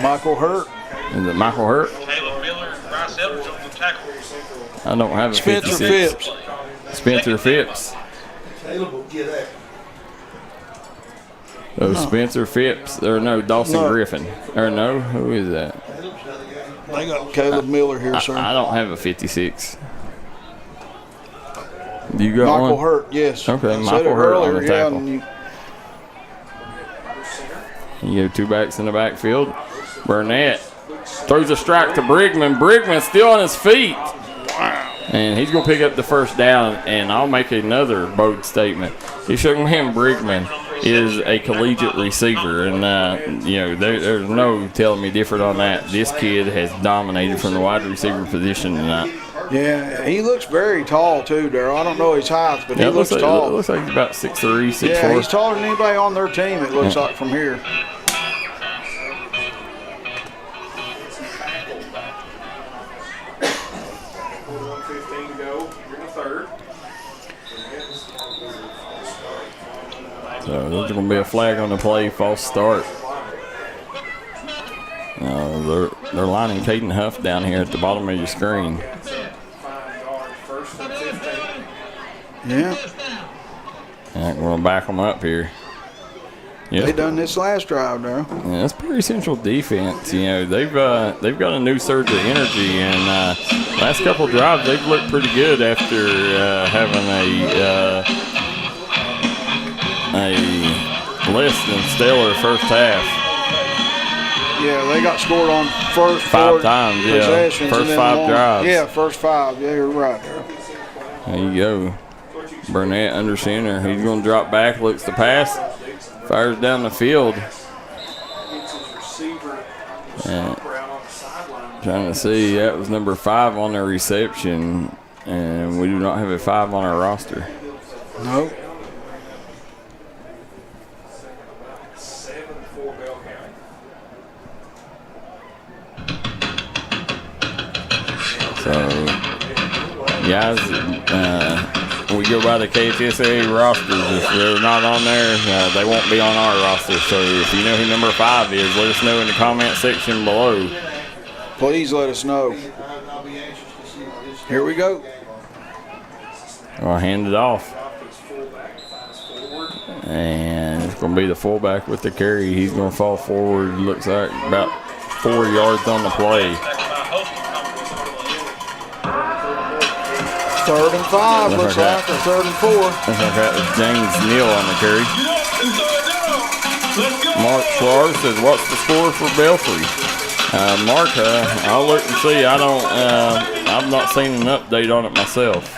Michael Hurt.
Is it Michael Hurt?
Caleb Miller, Bryce Edwards on the tackle.
I don't have a
Spencer
56.
Phipps.
Spencer Phipps.
Caleb will get that.
Oh, Spencer Phipps. Or no, Dawson Griffin. Or no, who is that?
They got Caleb Miller here, sir.
I don't have a 56. You got
Michael
one?
Hurt, yes.
Okay, Michael Hurt on the tackle. You have two backs in the backfield. Burnett throws a strike to Brigman. Brigman still on his feet. And he's going to pick up the first down, and I'll make another bold statement. This young man, Brigman, is a collegiate receiver, and, there's no telling me different on that. This kid has dominated from the wide receiver position tonight.
Yeah, he looks very tall, too, Darryl. I don't know his height, but he looks tall.
It looks like he's about 6'3", 6'4".
Yeah, he's taller than anybody on their team, it looks like, from here.
So there's going to be a flag on the play, false start. They're lining Caden Huff down here at the bottom of your screen.
Yeah.
And we're going to back them up here.
Yep. They done this last drive, Darryl.
Yeah, that's Perry Central defense. They've got a new surge of energy, and last couple drives they've looked pretty good after having a less than stellar first half.
Yeah, they got scored on first
5 times. Yeah, first 5 drives.
Yeah, first 5. Yeah, you're right there.
There you go. Burnett under center. He's going to drop back, looks to pass, fires down the field. And trying to see, that was number 5 on their reception, and we do not have a 5 on our roster.
Nope.
So, guys, we go by the KTSA rosters. If they're not on there, they won't be on our roster. So if you know who number 5 is, let us know in the comment section below.
Please let us know. Here we go.
I'll hand it off. And it's going to be the fullback with the carry. He's going to fall forward. Looks like about 4 yards on the play.
3rd and 5, looks like, or 3rd and 4.
Looks like that was James Neal on the carry. Mark Clark says, what's the score for Belfry? Mark, I'll look and see. I've not seen an update on it myself.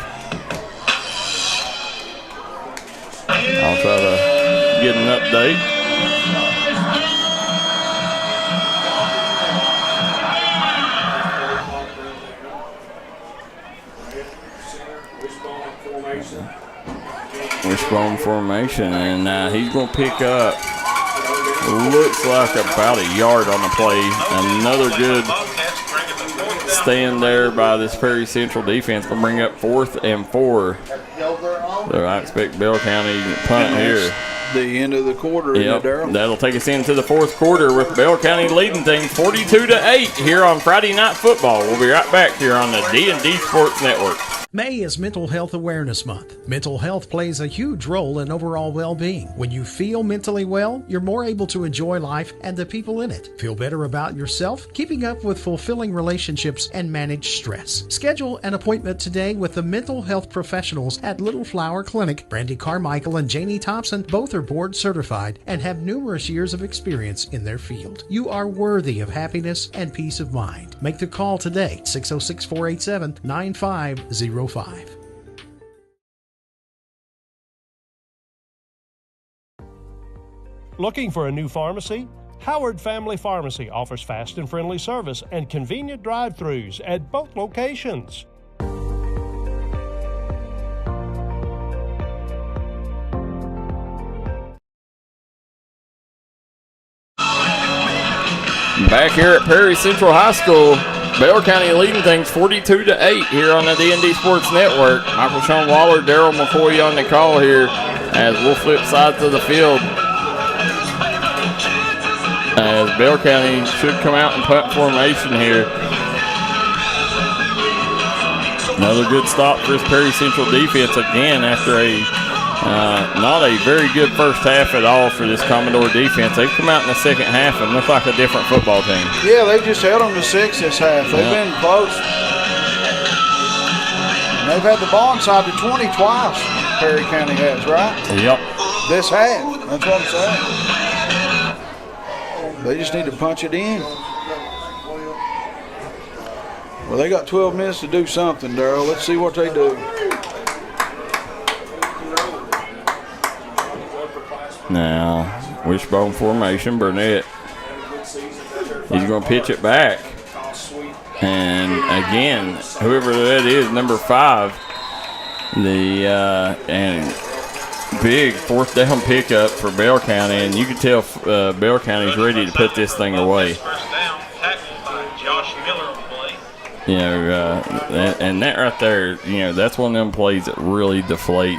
I'll try to get an update. Wishbone formation, and he's going to pick up, looks like about a yard on the play. Another good stand there by this Perry Central defense. Going to bring up 4th and 4. So I expect Bell County to punt here.
the end of the quarter.
Yep,
Darryl.
that'll take us into the fourth quarter with Bell County leading things 42-8 here on Friday Night Football. We'll be right back here on the D&D Sports Network.
May is Mental Health Awareness Month. Mental health plays a huge role in overall well-being. When you feel mentally well, you're more able to enjoy life and the people in it. Feel better about yourself, keeping up with fulfilling relationships, and manage stress. Schedule an appointment today with the mental health professionals at Little Flower Clinic. Brandy Carmichael and Janie Thompson both are board certified and have numerous years of experience in their field. You are worthy of happiness and peace of mind. Make the call today, 606-487-9505.
Looking for a new pharmacy? Howard Family Pharmacy offers fast and friendly service and convenient drive-thrus at both locations.
Back here at Perry Central High School, Bell County leading things 42-8 here on the D&D Sports Network. Michael Shawn Waller, Darryl McCoy on the call here as we'll flip sides of the field. As Bell County should come out in punt formation here. Another good stop for this Perry Central defense again after not a very good first half at all for this Commodore defense. They've come out in the second half and look like a different football team.
Yeah, they just held them to 6 this half. They've been close. And they've had the ball inside the 20 twice, Perry County has, right?
Yep.
This half. That's what I'm saying. They just need to punch it in. Well, they got 12 minutes to do something, Darryl. Let's see what they do.
Now, wishbone formation, Burnett. He's going to pitch it back. And again, whoever that is, number 5, and big fourth down pickup for Bell County, and you can tell Bell County's ready to put this thing away. You know, and that right there, you know, that's one of them plays that really deflate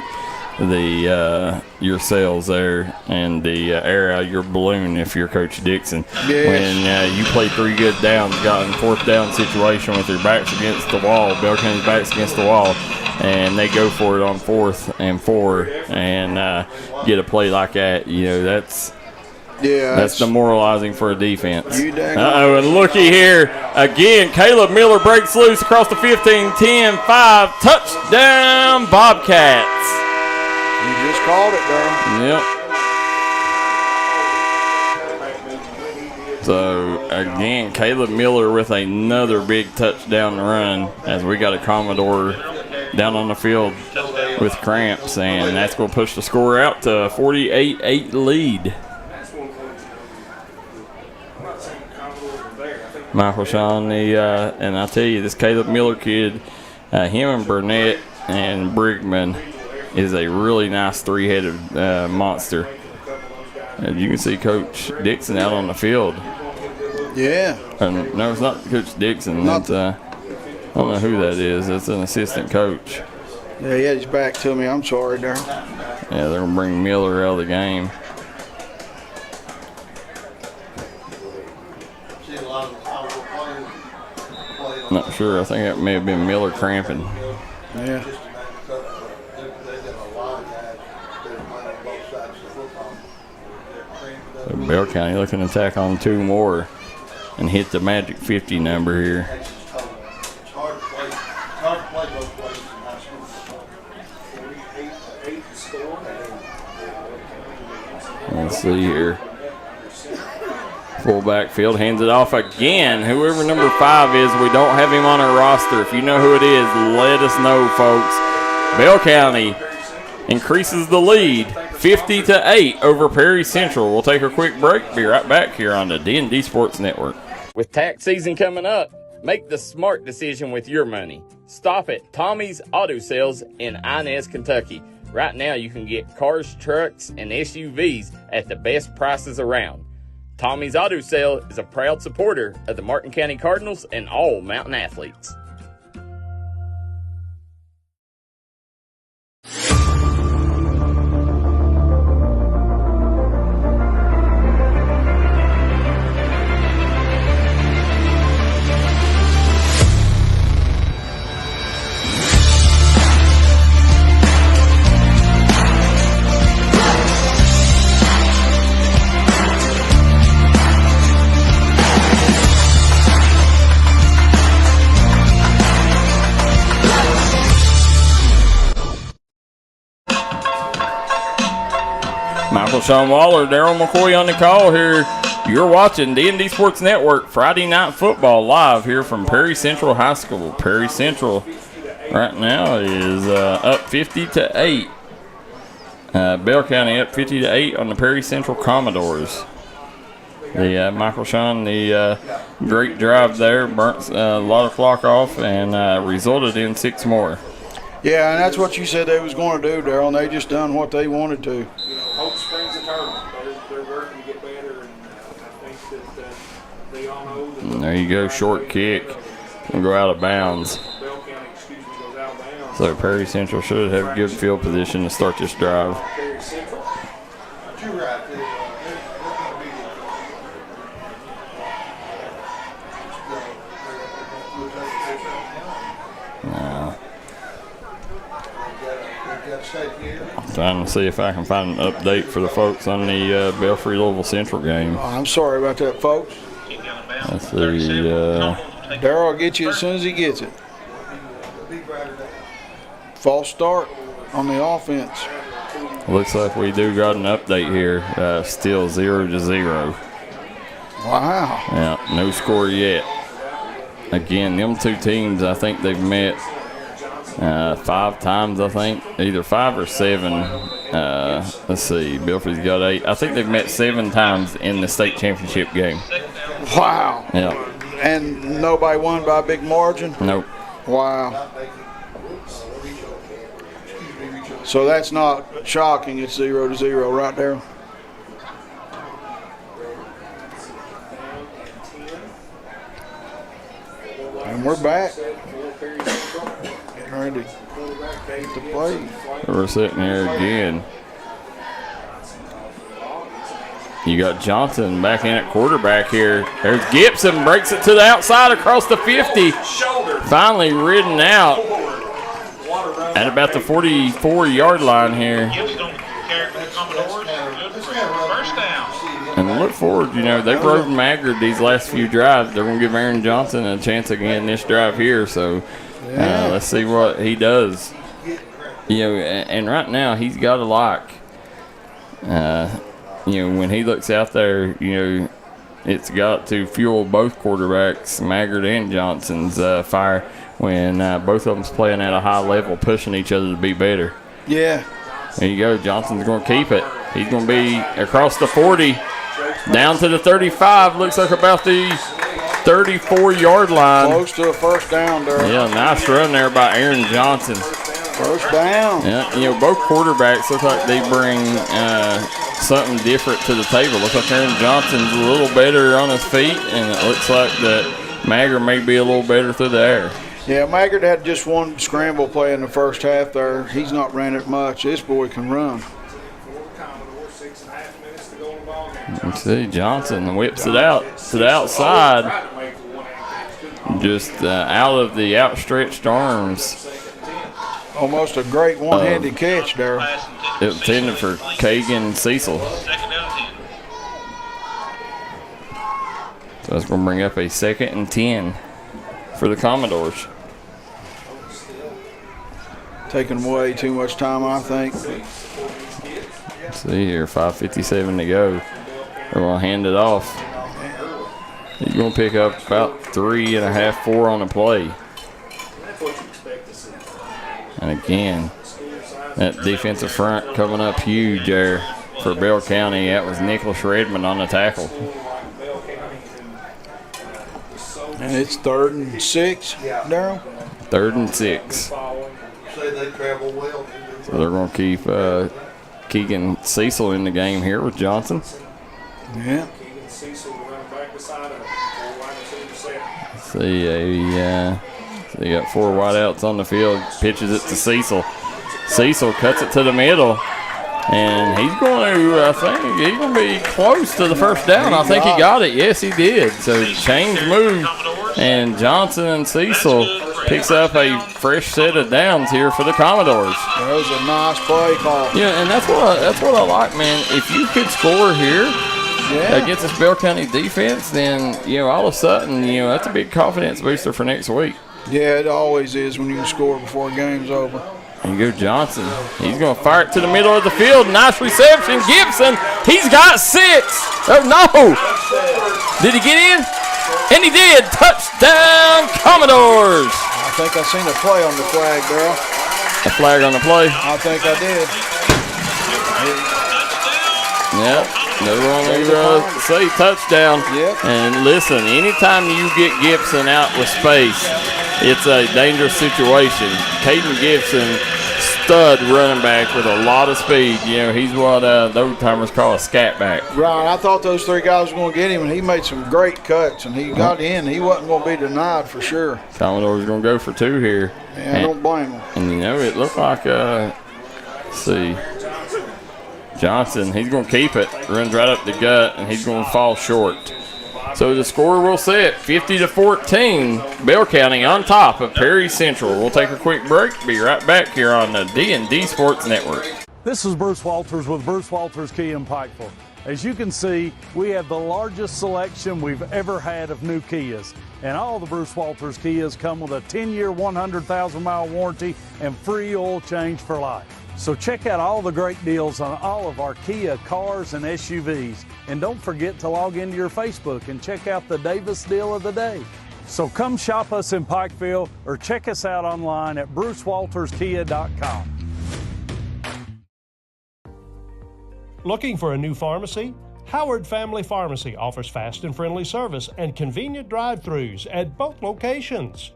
your sails there and the air out of your balloon if you're Coach Dixon.
Yes.
When you play 3 good downs, got in fourth down situation with your backs against the wall, Bell County's backs against the wall, and they go for it on 4th and 4 and get a play like that, you know, that's demoralizing for a defense. Uh-oh, and looky here. Again, Caleb Miller breaks loose across the 15, 10, 5. Touchdown, Bobcats.
You just called it, Darryl.
Yep. So, again, Caleb Miller with another big touchdown run as we got a Commodore down on the field with cramps, and that's going to push the score out to a 48-8 lead. Michael Shawn, and I tell you, this Caleb Miller kid, him and Burnett and Brigman is a really nice 3-headed monster. And you can see Coach Dixon out on the field.
Yeah.
And no, it's not Coach Dixon. I don't know who that is. It's an assistant coach.
Yeah, he had his back to me. I'm sorry, Darryl.
Yeah, they're going to bring Miller out of the game. Not sure. I think that may have been Miller cramping.
Yeah.
So Bell County looking to tack on 2 more and hit the magic 50 number here. Let's see here. Full backfield, hands it off again. Whoever number 5 is, we don't have him on our roster. If you know who it is, let us know, folks. Bell County increases the lead 50-8 over Perry Central. We'll take a quick break. Be right back here on the D&D Sports Network. With tax season coming up, make the smart decision with your money. Stop at Tommy's Auto Sales in Inez, Kentucky. Right now, you can get cars, trucks, and SUVs at the best prices around. Tommy's Auto Sale is a proud supporter of the Martin County Cardinals and all Mountain athletes. Shawn Waller, Darryl McCoy on the call here. You're watching D&D Sports Network Friday Night Football live here from Perry Central High School. Perry Central right now is up 50-8. Bell County up 50-8 on the Perry Central Commodores. The Michael Shawn, the great drive there, burnt a lot of clock off and resulted in 6 more.
Yeah, and that's what you said they was going to do, Darryl, and they just done what they wanted to.
Hope springs eternal. They're working to get better, and I think that they all know that.
And there you go, short kick. We'll go out of bounds.
Bell County, goes out of bounds.
So Perry Central should have good field position to start this drive.
Perry Central. You're right.
I'm trying to see if I can find an update for the folks on the Belfry Louisville Central game.
Oh, I'm sorry about that, folks.
Let's see.
Darryl will get you as soon as he gets it. False start on the offense.
Looks like we do got an update here. Still 0-0.
Wow.
Yeah, no score yet. Again, them two teams, I think they've met 5 times, I think. Either 5 or 7. Let's see. Belfry's got 8. I think they've met 7 times in the state championship game.
Wow.
Yeah.
And nobody won by a big margin?
Nope.
Wow. So that's not shocking. It's 0-0 right there. And we're back. Getting ready to play.
We're sitting here again. You got Johnson back in at quarterback here. There's Gibson, breaks it to the outside across the 50. Finally ridden out at about the 44-yard line here. And look forward, you know, they've rode Maggard these last few drives. They're going to give Aaron Johnson a chance again this drive here. So let's see what he does. You know, and right now he's got a lock. You know, when he looks out there, you know, it's got to fuel both quarterbacks, Maggard and Johnson's fire when both of them's playing at a high level, pushing each other to be better.
Yeah.
There you go. Johnson's going to keep it. He's going to be across the 40, down to the 35. Looks like about the 34-yard line.
Close to a first down there.
Yeah, nice run there by Aaron Johnson.
First down.
Yeah, you know, both quarterbacks look like they bring something different to the table. Looks like Aaron Johnson's a little better on his feet, and it looks like that Maggard may be a little better through the air.
Yeah, Maggard had just one scramble play in the first half there. He's not ran it much. This boy can run.
Let's see, Johnson whips it out to the outside. Just out of the outstretched arms.
Almost a great one-handed catch there.
It was intended for Kagan Cecil. So that's going to bring up a 2nd and 10 for the Commodores.
Taking way too much time, I think.
Let's see here, 5:57 to go. They're going to hand it off. He's going to pick up about 3.5, 4 on the play. And again, that defensive front coming up huge there for Bell County. That was Nicholas Redmond on the tackle.
And it's 3rd and 6, Darryl?
3rd and 6.
Say they travel well.
So they're going to keep Keegan Cecil in the game here with Johnson.
Yeah.
See, they got 4 wideouts on the field. Pitches it to Cecil. Cecil cuts it to the middle. And he's going to, I think, he's going to be close to the first down. I think he got it. Yes, he did. So change move. And Johnson and Cecil picks up a fresh set of downs here for the Commodores.
That was a nice play call.
Yeah, and that's what I like, man. If you could score here against this Bell County defense, then, you know, all of a sudden, you know, that's a big confidence booster for next week.
Yeah, it always is when you can score before the game's over.
There you go, Johnson. He's going to fire it to the middle of the field. Nice reception. Gibson, he's got 6. Oh, no. Did he get in? And he did. Touchdown, Commodores.
I think I seen a play on the flag, Darryl.
A flag on the play?
I think I did.
Yep. No, say touchdown.
Yep.
And listen, anytime you get Gibson out with space, it's a dangerous situation. Caden Gibson, stud running back with a lot of speed. You know, he's what the old-timers call a scat back.
Right. I thought those 3 guys were going to get him, and he made some great cuts, and he got in. He wasn't going to be denied for sure.
Commodore's going to go for 2 here.
Yeah, I don't blame him.
And, you know, it looked like, let's see, Johnson, he's going to keep it. Runs right up the gut, and he's going to fall short. So the score will set 50-14. Bell County on top of Perry Central. We'll take a quick break. Be right back here on the D&D Sports Network.
This is Bruce Walters with Bruce Walters Kia in Pikeville. As you can see, we have the largest selection we've ever had of new Kias. And all the Bruce Walters Kias come with a 10-year, 100,000-mile warranty and free oil change for life. So check out all the great deals on all of our Kia cars and SUVs. And don't forget to log into your Facebook and check out the Davis deal of the day. So come shop us in Pikeville or check us out online at brucewalterskia.com.
Looking for a new pharmacy? Howard Family Pharmacy offers fast and friendly service and convenient drive-thrus at both locations.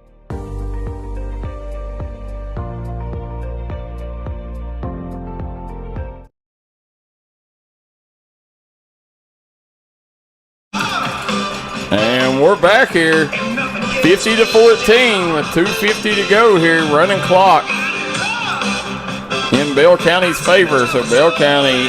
And we're back here, 50-14 with 2:50 to go here, running clock in Bell County's favor. So Bell County,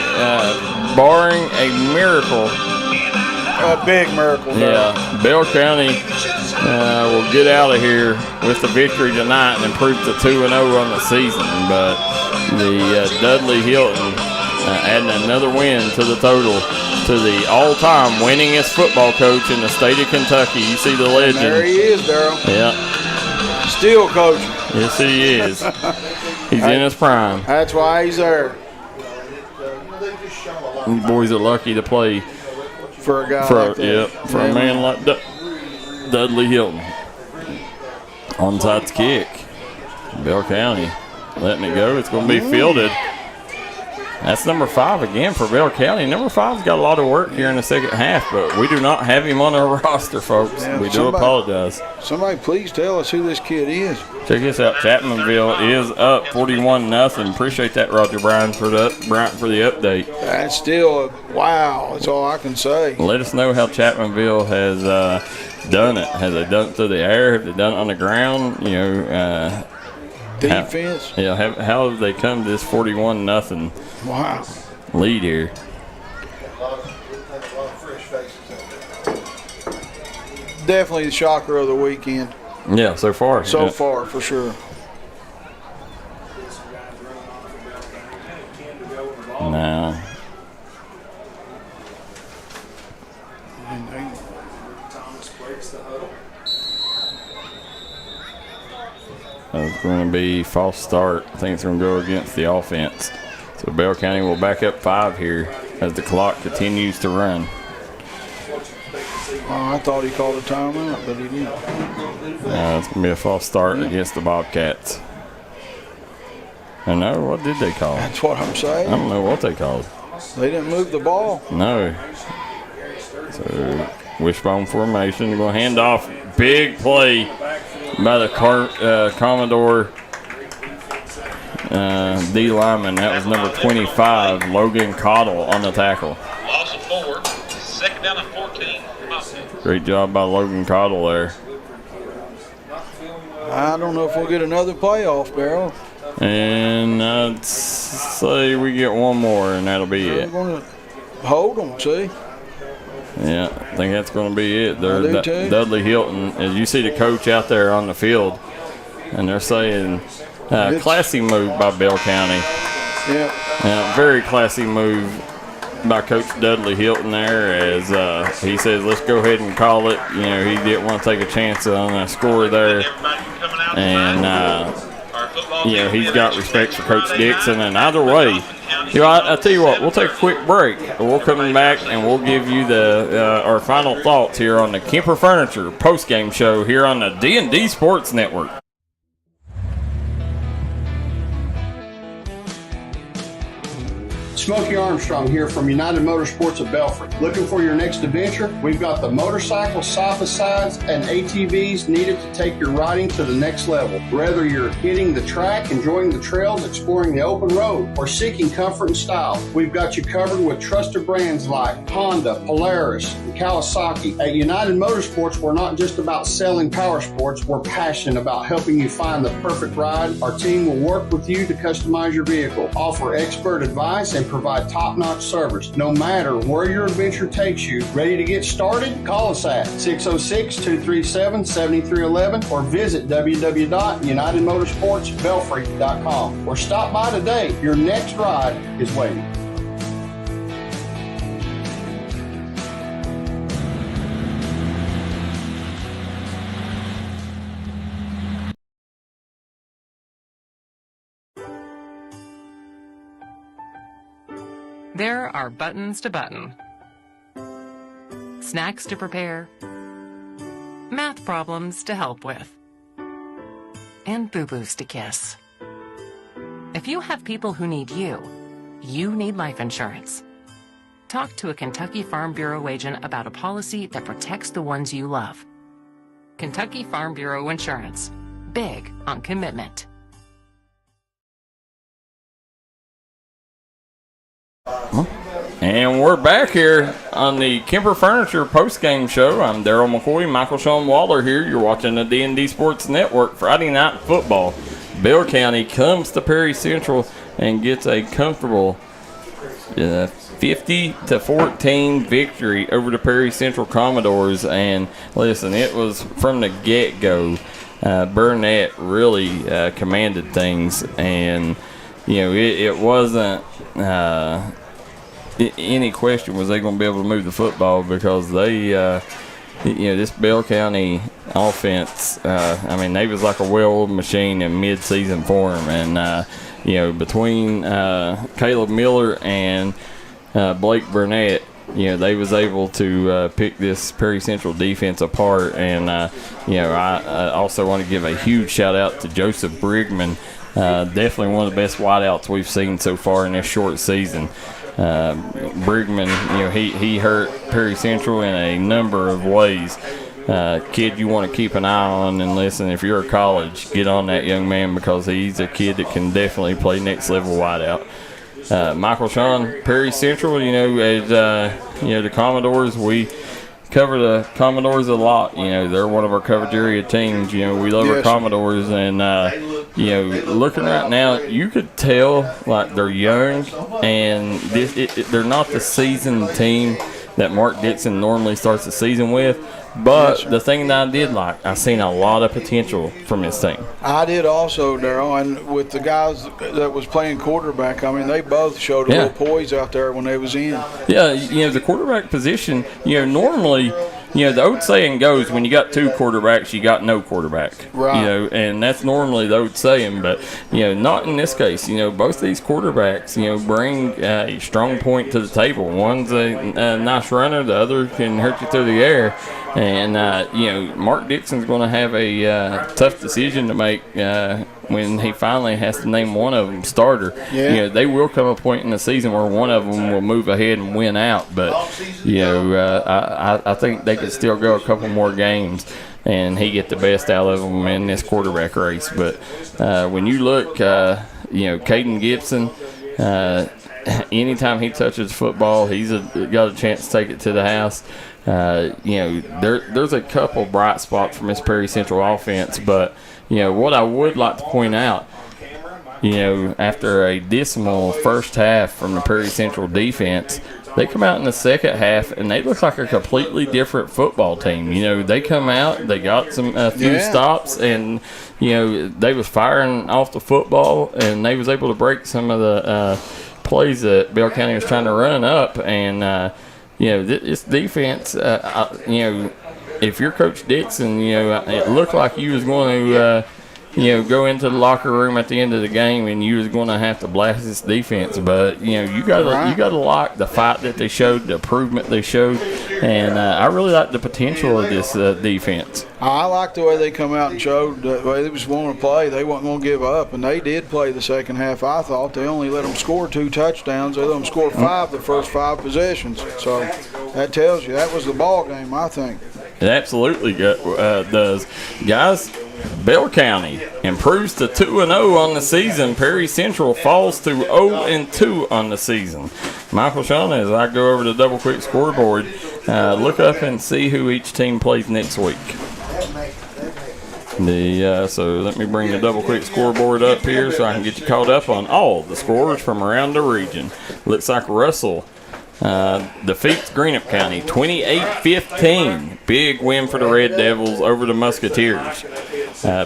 barring a miracle,
a big miracle.
Yeah, Bell County will get out of here with the victory tonight and improve to 2-0 on the season. But the Dudley Hilton adding another win to the total, to the all-time winningest football coach in the state of Kentucky. You see the legend.
And there he is, Darryl.
Yeah.
Still coaching.
Yes, he is. He's in his prime.
That's why he's there.
These boys are lucky to play
for a guy like that.
Yep, for a man like Dudley Hilton. Onside kick. Bell County letting it go. It's going to be fielded. That's number 5 again for Bell County. Number 5's got a lot of work here in the second half, but we do not have him on our roster, folks.
Yeah,
we do apologize.
Somebody please tell us who this kid is.
Check this out. Chapmanville is up 41-0. Appreciate that, Roger Bryan, for the update.
That's still wow. That's all I can say.
Let us know how Chapmanville has done it. Has they done it through the air? Have they done it on the ground? You know,
defense.
How have they come to this 41-0 lead here?
Definitely the shocker of the weekend.
Yeah, so far.
So far, for sure.
Now. It's going to be false start. I think it's going to go against the offense. So Bell County will back up 5 here as the clock continues to run.
Oh, I thought he called a timeout, but he didn't.
It's going to be a false start against the Bobcats. I know. What did they call?
That's what I'm saying.
I don't know what they called.
They didn't move the ball.
No. So wishbone formation. They're going to hand off. Big play by the Commodore D lineman. That was number 25, Logan Cottle, on the tackle.
Loss of 4, second down and 14.
Great job by Logan Cottle there.
I don't know if we'll get another playoff, Darryl.
And I'd say we get one more, and that'll be it.
We're going to hold them, see?
Yeah, I think that's going to be it.
I do too.
Dudley Hilton, as you see the coach out there on the field, and they're saying classy move by Bell County.
Yeah.
Very classy move by Coach Dudley Hilton there, as he says, let's go ahead and call it. You know, he didn't want to take a chance on a score there. And he's got respect for Coach Dixon. And either way, I tell you what, we'll take a quick break. We'll come back and we'll give you our final thoughts here on the Kemper Furniture post-game show here on the D&D Sports Network.
Smokey Armstrong here from United Motorsports of Belfry. Looking for your next adventure? We've got the motorcycles, side-by-sides, and ATVs needed to take your riding to the next level. Whether you're hitting the track, enjoying the trails, exploring the open road, or seeking comfort and style, we've got you covered with trusted brands like Honda, Polaris, and Kawasaki. At United Motorsports, we're not just about selling power sports, we're passionate about helping you find the perfect ride. Our team will work with you to customize your vehicle, offer expert advice, and provide top-notch service. No matter where your adventure takes you, ready to get started? Call us at 606-237-7311 or visit www.unitedmotorsportsbelfry.com or stop by today. Your next ride is waiting.
There are buttons to button, snacks to prepare, math problems to help with, and boo-boos to kiss. If you have people who need you, you need life insurance. Talk to a Kentucky Farm Bureau agent about a policy that protects the ones you love. Kentucky Farm Bureau Insurance. Big on commitment.
And we're back here on the Kemper Furniture post-game show. I'm Darryl McCoy, Michael Shawn Waller here. You're watching the D&D Sports Network Friday Night Football. Bell County comes to Perry Central and gets a comfortable 50-14 victory over the Perry Central Commodores. And listen, it was from the get-go. Burnett really commanded things, and it wasn't any question was they going to be able to move the football, because they, this Bell County offense, they was like a well-oiled machine in mid-season form, and between Caleb Miller and Blake Burnett, they was able to pick this Perry Central defense apart. And I also want to give a huge shout out to Joseph Brigman. Definitely one of the best wideouts we've seen so far in this short season. Brigman, he hurt Perry Central in a number of ways. Kid you want to keep an eye on, and listen, if you're a college, get on that young man, because he's a kid that can definitely play next level wideout. Michael Shawn, Perry Central, as the Commodores, we cover the Commodores a lot. They're one of our coverage area teams. We love our Commodores, and looking right now, you could tell like they're young, and they're not the seasoned team that Mark Dixon normally starts the season with. But the thing that I did like, I seen a lot of potential from this team.
I did also, Darryl, and with the guys that was playing quarterback, they both showed a little poise out there when they was in. Yeah,
the quarterback position, normally, the old saying goes, when you got two quarterbacks, you got no quarterback.
Right.
And that's normally the old saying, but, not in this case. Both these quarterbacks, bring a strong point to the table. One's a nice runner, the other can hurt you through the air. And, Mark Dixon's going to have a tough decision to make when he finally has to name one of them starter.
Yeah.
They will come a point in the season where one of them will move ahead and win out. But, I think they could still go a couple more games and he get the best out of them in this quarterback race. But when you look, Caden Gibson, anytime he touches football, he's got a chance to take it to the house. There's a couple bright spots from this Perry Central offense, but what I would like to point out, after a dismal first half from the Perry Central defense, they come out in the second half and they look like a completely different football team. They come out, they got a few stops, and they was firing off the football, and they was able to break some of the plays that Bell County was trying to run up. And this defense, if you're Coach Dixon, it looked like you was going to, go into the locker room at the end of the game and you was going to have to blast this defense. But, you got to like the fight that they showed, the improvement they showed. And I really like the potential of this defense.
I like the way they come out and showed the way they was wanting to play. They weren't going to give up, and they did play the second half. I thought they only let them score 2 touchdowns. They let them score 5 the first 5 possessions. So that tells you that was the ball game, I think.
It absolutely does. Guys, Bell County improves to 2-0 on the season. Perry Central falls to 0-2 on the season. Michael Shawn, as I go over the double quick scoreboard, look up and see who each team plays next week. So let me bring the double quick scoreboard up here so I can get you caught up on all the scores from around the region. Looks like Russell defeats Greenup County 28-15. Big win for the Red Devils over the Musketeers.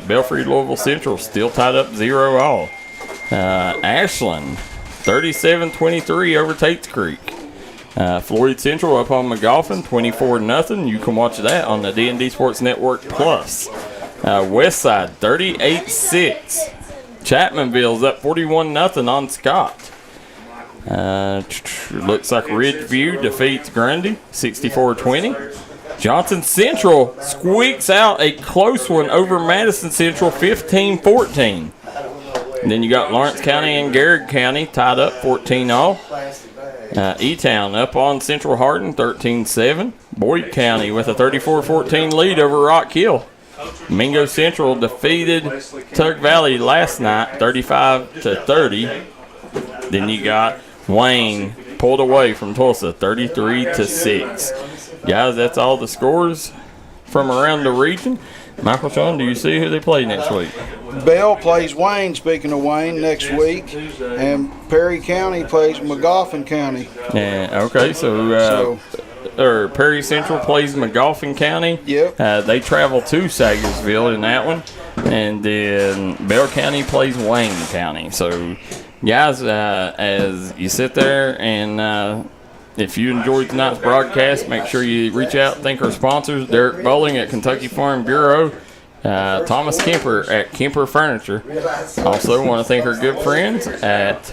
Belfry Louisville Central still tied up 0-all. Ashland 37-23 over Tates Creek. Floyd Central up on McGoffin 24-0. You can watch that on the D&D Sports Network Plus. Westside 38-6. Chapmanville's up 41-0 on Scott. Looks like Ridgeview defeats Grundy 64-20. Johnson Central squeaks out a close one over Madison Central 15-14. Then you got Lawrence County and Garrett County tied up 14-all. E-Town up on Central Hardin 13-7. Boyd County with a 34-14 lead over Rock Hill. Mingo Central defeated Tug Valley last night 35-30. Then you got Wayne pulled away from Tulsa 33-6. Guys, that's all the scores from around the region. Michael Shawn, do you see who they play next week?
Bell plays Wayne, speaking of Wayne, next week. And Perry County plays McGoffin County.
Yeah, okay, so Perry Central plays McGoffin County.
Yep.
They travel to Sagersville in that one. And then Bell County plays Wayne County. So, guys, as you sit there and if you enjoyed tonight's broadcast, make sure you reach out, thank our sponsors, Derek Bowling at Kentucky Farm Bureau, Thomas Kemper at Kemper Furniture. Also want to thank our good friends at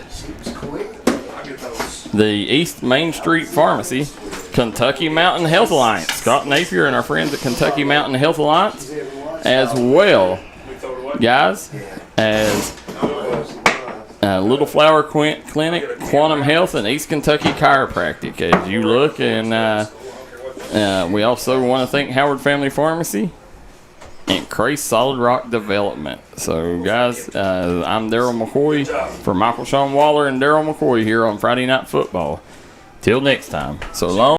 the East Main Street Pharmacy, Kentucky Mountain Health Alliance, Scott Napier and our friends at Kentucky Mountain Health Alliance, as well, guys, as Little Flower Clinic, Quantum Health, and East Kentucky Chiropractic. As you look, and we also want to thank Howard Family Pharmacy and Crace Solid Rock Development. So, guys, I'm Darryl McCoy for Michael Shawn Waller and Darryl McCoy here on Friday Night Football. Till next time, so long.